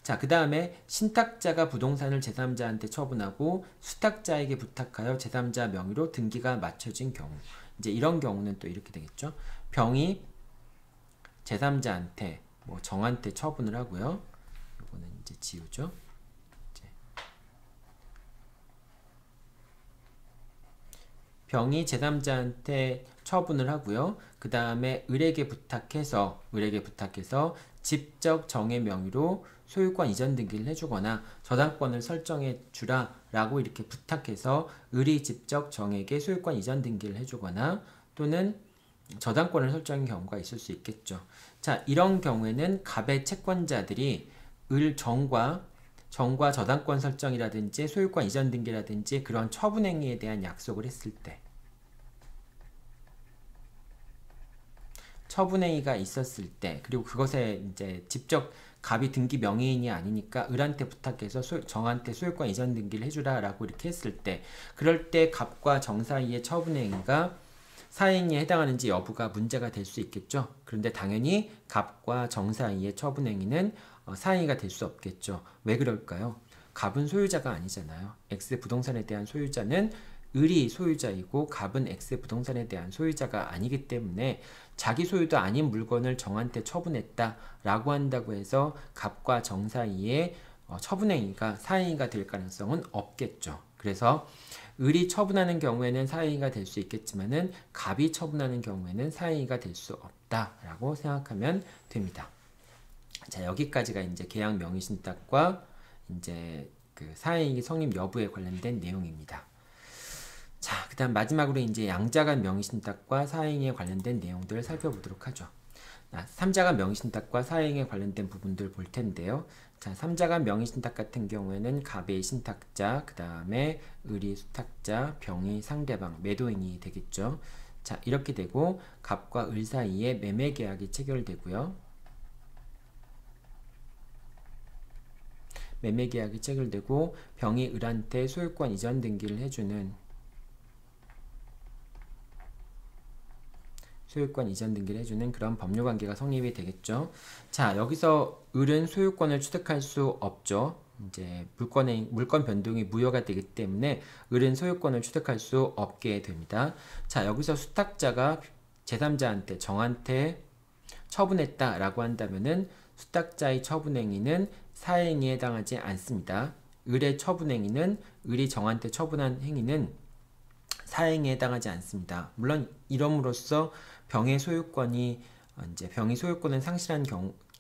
[SPEAKER 1] 자, 그 다음에 신탁자가 부동산을 제3자한테 처분하고 수탁자에게 부탁하여 제3자 명의로 등기가 맞춰진 경우, 이제 이런 경우는 또 이렇게 되겠죠. 병이 제3자한테 뭐 정한테 처분을 하고요. 이거는 이제 지우죠. 병이 제3자한테 처분을 하고요. 그 다음에 을에게 부탁해서 직접 정의 명의로 소유권 이전 등기를 해주거나 저당권을 설정해 주라 라고 이렇게 부탁해서 을이 직접 정에게 소유권 이전 등기를 해주거나 또는 저당권을 설정한 경우가 있을 수 있겠죠. 자, 이런 경우에는 갑의 채권자들이 정과 저당권 설정이라든지 소유권 이전 등기라든지 그런 처분행위에 대한 약속을 했을 때, 처분행위가 있었을 때, 그리고 그것에 이제 직접 갑이 등기 명의인이 아니니까 을한테 부탁해서 정한테 소유권 이전 등기를 해주라 라고 이렇게 했을 때, 그럴 때 갑과 정 사이의 처분행위가 사행위에 해당하는지 여부가 문제가 될 수 있겠죠. 그런데 당연히 갑과 정 사이의 처분행위는 사행위가 될 수 없겠죠. 왜 그럴까요? 갑은 소유자가 아니잖아요. X 부동산에 대한 소유자는 을이 소유자이고 갑은 X 부동산에 대한 소유자가 아니기 때문에 자기 소유도 아닌 물건을 정한테 처분했다라고 한다고 해서 갑과 정 사이의 처분행위가 사행위가 될 가능성은 없겠죠. 그래서 을이 처분하는 경우에는 사행위가 될 수 있겠지만은 갑이 처분하는 경우에는 사행위가 될 수 없다라고 생각하면 됩니다. 자, 여기까지가 이제 계약 명의신탁과 이제 그 사행위 성립 여부에 관련된 내용입니다. 자, 그다음 마지막으로 이제 양자간 명의신탁과 사행위에 관련된 내용들을 살펴보도록 하죠. 3자간 명의신탁과 사행위에 관련된 부분들 볼 텐데요. 자, 3자간 명의신탁 같은 경우에는 갑의 신탁자, 그 다음에 을이 수탁자, 병이 상대방, 매도인이 되겠죠. 자, 이렇게 되고 갑과 을 사이에 매매계약이 체결되고요. 매매계약이 체결되고 병이 을한테 소유권 이전 등기를 해주는 그런 법률관계가 성립이 되겠죠. 자, 여기서 을은 소유권을 취득할 수 없죠. 이제 물권 변동이 무효가 되기 때문에 을은 소유권을 취득할 수 없게 됩니다. 자, 여기서 수탁자가 제3자한테 정한테 처분했다라고 한다면은 수탁자의 처분행위는 사행위에 해당하지 않습니다. 을의 처분행위는 을이 정한테 처분한 행위는 사행위에 해당하지 않습니다. 물론 이럼으로써 병의 소유권을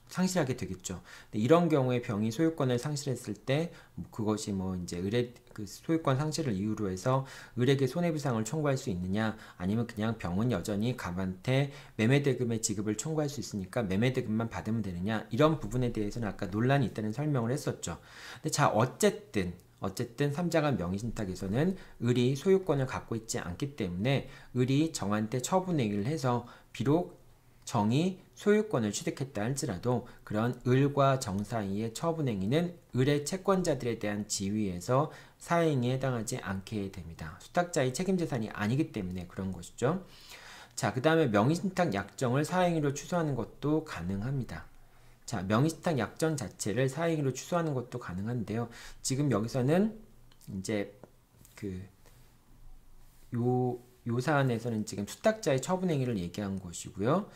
[SPEAKER 1] 상실하게 되겠죠. 이런 경우에 병이 소유권을 상실했을 때 그것이 이제 을의 그 소유권 상실을 이유로 해서 을에게 손해배상을 청구할 수 있느냐, 아니면 그냥 병은 여전히 갑한테 매매대금의 지급을 청구할 수 있으니까 매매대금만 받으면 되느냐, 이런 부분에 대해서는 아까 논란이 있다는 설명을 했었죠. 근데 자, 어쨌든 3자간 명의신탁에서는 을이 소유권을 갖고 있지 않기 때문에 을이 정한테 처분행위를 해서 비록 정이 소유권을 취득했다 할지라도 그런 을과 정 사이의 처분행위는 을의 채권자들에 대한 지위에서 사행위에 해당하지 않게 됩니다. 수탁자의 책임재산이 아니기 때문에 그런 것이죠. 자, 그 다음에 명의신탁 약정을 사행위로 취소하는 것도 가능합니다. 자, 명의신탁 약정 자체를 사행위로 취소하는 것도 가능한데요. 지금 여기서는 이제 요 사안에서는 지금 수탁자의 처분행위를 얘기한 것이고요.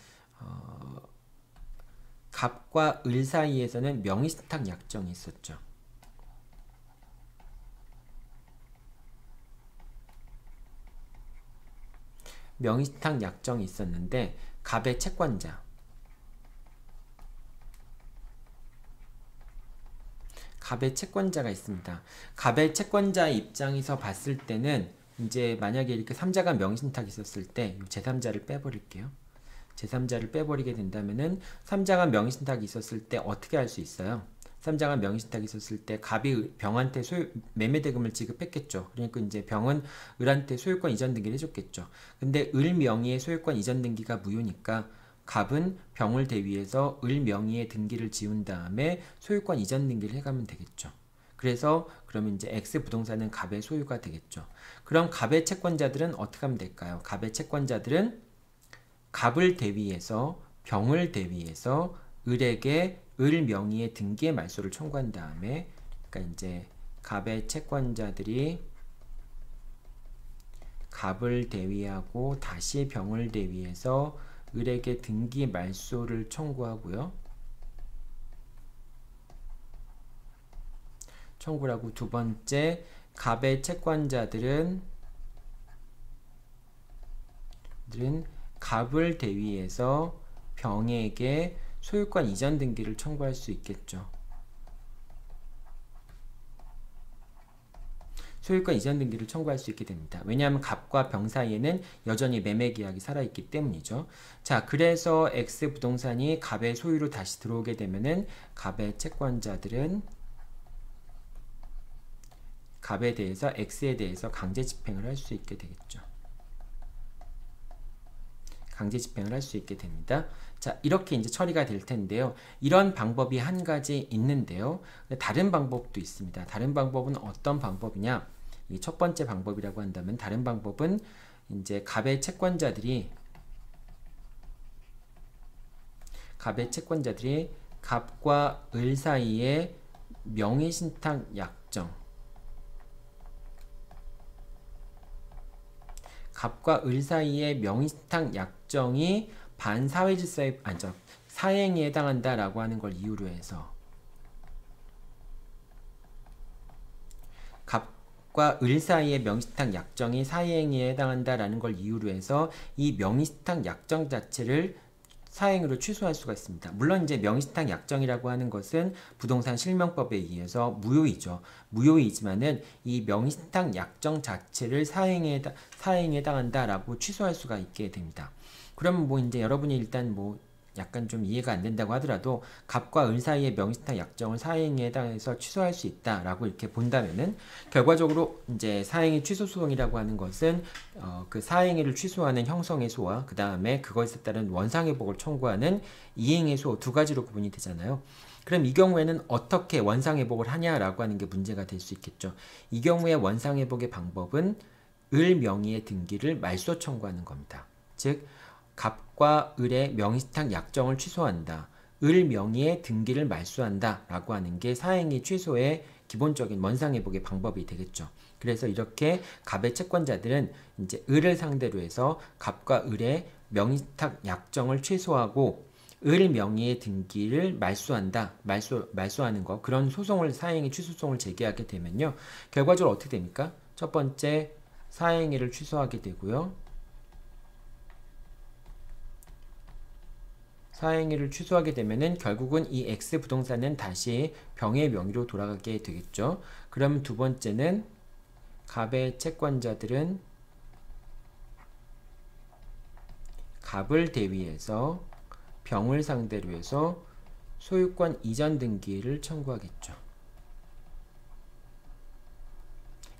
[SPEAKER 1] 갑과 을 사이에서는 명의신탁 약정이 있었죠. 명의신탁 약정이 있었는데 갑의 채권자가 있습니다. 갑의 채권자 입장에서 봤을 때는 이제 만약에 이렇게 3자간 명의신탁이 있었을 때 제3자를 빼버릴게요. 제3자를 빼버리게 된다면은 3자간 명의신탁이 있었을 때 어떻게 할 수 있어요? 3자간 명의신탁이 있었을 때 갑이 병한테 매매대금을 지급했겠죠. 그러니까 이제 병은 을한테 소유권 이전 등기를 해줬겠죠. 근데 을 명의의 소유권 이전 등기가 무효니까 갑은 병을 대위해서 을 명의의 등기를 지운 다음에 소유권 이전 등기를 해가면 되겠죠. 그래서 그러면 이제 X 부동산은 갑의 소유가 되겠죠. 그럼 갑의 채권자들은 어떻게 하면 될까요? 갑의 채권자들은 갑을 대위해서 병을 대위해서 을에게 을 명의의 등기의 말소를 청구한 다음에, 그러니까 이제 갑의 채권자들이 갑을 대위하고 다시 병을 대위해서 을에게 등기 말소를 청구하고요. 청구를 하고, 두 번째, 갑의 채권자들은 갑을 대위해서 병에게 소유권 이전 등기를 청구할 수 있겠죠. 소유권 이전 등기를 청구할 수 있게 됩니다. 왜냐하면 갑과 병 사이에는 여전히 매매 계약이 살아있기 때문이죠. 자, 그래서 X 부동산이 갑의 소유로 다시 들어오게 되면은 갑의 채권자들은 갑에 대해서 X에 대해서 강제 집행을 할 수 있게 되겠죠. 강제 집행을 할 수 있게 됩니다. 자, 이렇게 이제 처리가 될 텐데요. 이런 방법이 한 가지 있는데요. 다른 방법도 있습니다. 다른 방법은 어떤 방법이냐? 이 첫 번째 방법이라고 한다면, 다른 방법은 이제 갑의 채권자들이 갑과 을 사이에 명의신탁 약정, 갑과 을 사이의 명의신탁 약정이 반사회질서의 사행위에 해당한다라고 하는 걸 이유로 해서, 갑과 을 사이의 명의신탁 약정이 사행위에 해당한다라는 걸 이유로 해서 이 명의신탁 약정 자체를 사행위로 취소할 수가 있습니다. 물론 이제 명의신탁 약정이라고 하는 것은 부동산 실명법에 의해서 무효이죠. 무효이지만은 이 명의신탁 약정 자체를 사행위에 해당한다라고 취소할 수가 있게 됩니다. 그러면 뭐 이제 여러분이 일단 뭐 약간 좀 이해가 안 된다고 하더라도 갑과 을 사이의 명의신탁 약정을 사행위에 해당해서 취소할 수 있다라고 이렇게 본다면은 결과적으로 이제 사행위 취소 소송이라고 하는 것은 그 사행위를 취소하는 형성의소와 그 다음에 그것에 따른 원상회복을 청구하는 이행의소 두 가지로 구분이 되잖아요. 그럼 이 경우에는 어떻게 원상회복을 하냐라고 하는 게 문제가 될 수 있겠죠. 이 경우에 원상회복의 방법은 을 명의의 등기를 말소 청구하는 겁니다. 즉 갑과 을의 명의신탁 약정을 취소한다. 을 명의의 등기를 말소한다 라고 하는 게 사행위 취소의 기본적인 원상회복의 방법이 되겠죠. 그래서 이렇게 갑의 채권자들은 이제 을을 상대로 해서 갑과 을의 명의신탁 약정을 취소하고 을 명의의 등기를 말소한다. 말소하는 거. 그런 소송을 사행위 취소송을 제기하게 되면요. 결과적으로 어떻게 됩니까? 첫 번째 사행위를 취소하게 되고요. 사행위를 취소하게 되면은 결국은 이 X 부동산은 다시 병의 명의로 돌아가게 되겠죠. 그럼 두 번째는 갑의 채권자들은 갑을 대위해서 병을 상대로 해서 소유권 이전 등기를 청구하겠죠.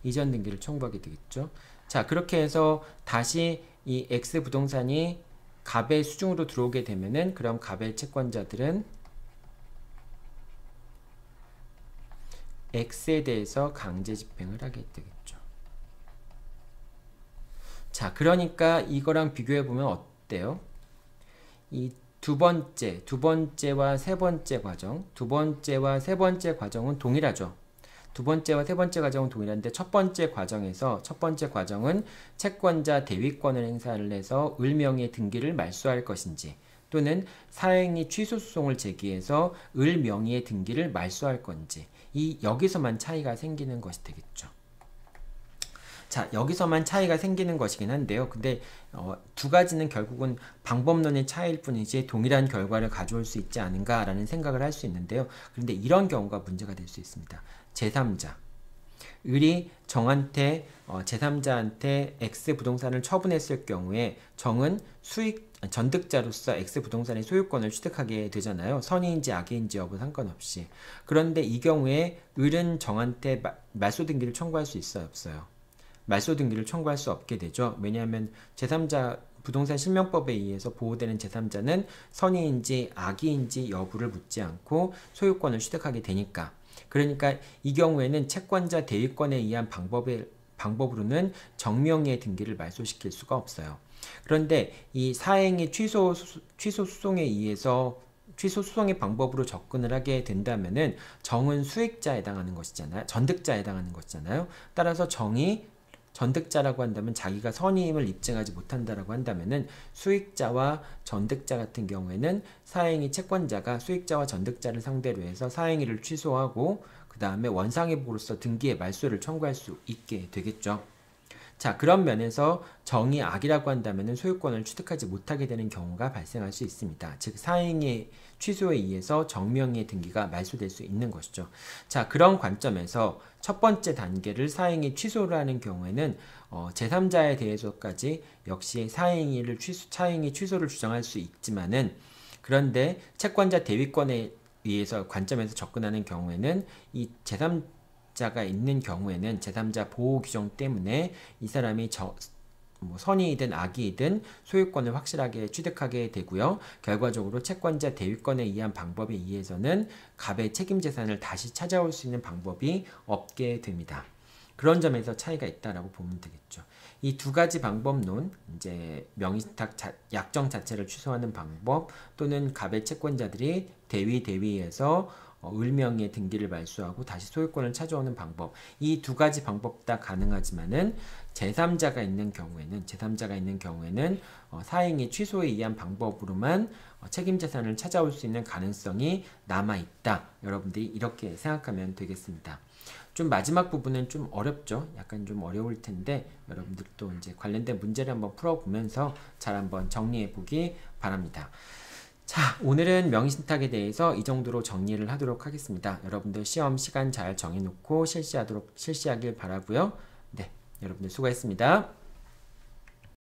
[SPEAKER 1] 이전 등기를 청구하게 되겠죠. 자, 그렇게 해서 다시 이 X 부동산이 갑의 수중으로 들어오게 되면은 그럼 갑의 채권자들은 X에 대해서 강제 집행을 하게 되겠죠. 자, 그러니까 이거랑 비교해 보면 어때요? 이 두 번째와 세 번째 과정, 두 번째와 세 번째 과정은 동일하죠. 두 번째와 세 번째 과정은 동일한데 첫 번째 과정은 채권자 대위권을 행사를 해서 을 명의의 등기를 말소할 것인지 또는 사행위 취소 소송을 제기해서 을 명의의 등기를 말소할 건지 여기서만 차이가 생기는 것이 되겠죠. 자, 여기서만 차이가 생기는 것이긴 한데요. 근데 두 가지는 결국은 방법론의 차이일 뿐이지 동일한 결과를 가져올 수 있지 않은가라는 생각을 할 수 있는데요. 그런데 이런 경우가 문제가 될 수 있습니다. 제3자. 을이 정한테 제3자한테 X 부동산을 처분했을 경우에 정은 전득자로서 X 부동산의 소유권을 취득하게 되잖아요. 선의인지 악의인지 여부 상관없이. 그런데 이 경우에 을은 정한테 말소 등기를 청구할 수 있어요, 없어요? 말소 등기를 청구할 수 없게 되죠. 왜냐하면 제3자 부동산 실명법에 의해서 보호되는 제3자는 선의인지 악의인지 여부를 묻지 않고 소유권을 취득하게 되니까. 그러니까 이 경우에는 채권자 대위권에 의한 방법으로는 정명의의 등기를 말소시킬 수가 없어요. 그런데 이 사행위 취소 소송에 의해서 취소 소송의 방법으로 접근을 하게 된다면은 정은 수익자에 해당하는 것이잖아요. 전득자에 해당하는 것이잖아요. 따라서 정이 전득자라고 한다면 자기가 선의임을 입증하지 못한다라고 한다면은 수익자와 전득자 같은 경우에는 사행위 채권자가 수익자와 전득자를 상대로 해서 사행위를 취소하고 그 다음에 원상회복으로서 등기의 말소를 청구할 수 있게 되겠죠. 자, 그런 면에서 정이 악이라고 한다면은 소유권을 취득하지 못하게 되는 경우가 발생할 수 있습니다. 즉 사행위 취소에 의해서 정명의 등기가 말소될 수 있는 것이죠. 자, 그런 관점에서 첫 번째 단계를 사행위 취소를 하는 경우에는 제3자에 대해서까지 역시 사행위 취소를 주장할 수 있지만은 그런데 채권자 대위권에 의해서 관점에서 접근하는 경우에는 이 제3자가 있는 경우에는 제3자 보호 규정 때문에 이 사람이 선의이든 악의이든 소유권을 확실하게 취득하게 되고요. 결과적으로 채권자 대위권에 의한 방법에 의해서는 갑의 책임 재산을 다시 찾아올 수 있는 방법이 없게 됩니다. 그런 점에서 차이가 있다라고 보면 되겠죠. 이 두 가지 방법론, 이제 명의신탁 약정 자체를 취소하는 방법 또는 갑의 채권자들이 대위에서 을명의 등기를 말소하고 다시 소유권을 찾아오는 방법, 이 두 가지 방법 다 가능하지만은 제3자가 있는 경우에는 사행위 취소에 의한 방법으로만 책임 재산을 찾아올 수 있는 가능성이 남아 있다. 여러분들이 이렇게 생각하면 되겠습니다. 좀 마지막 부분은 좀 어렵죠. 약간 좀 어려울 텐데 여러분들도 이제 관련된 문제를 한번 풀어보면서 잘 한번 정리해 보기 바랍니다. 자, 오늘은 명의신탁에 대해서 이 정도로 정리를 하도록 하겠습니다. 여러분들 시험 시간 잘 정해놓고 실시하길 바라고요. 네, 여러분들 수고했습니다.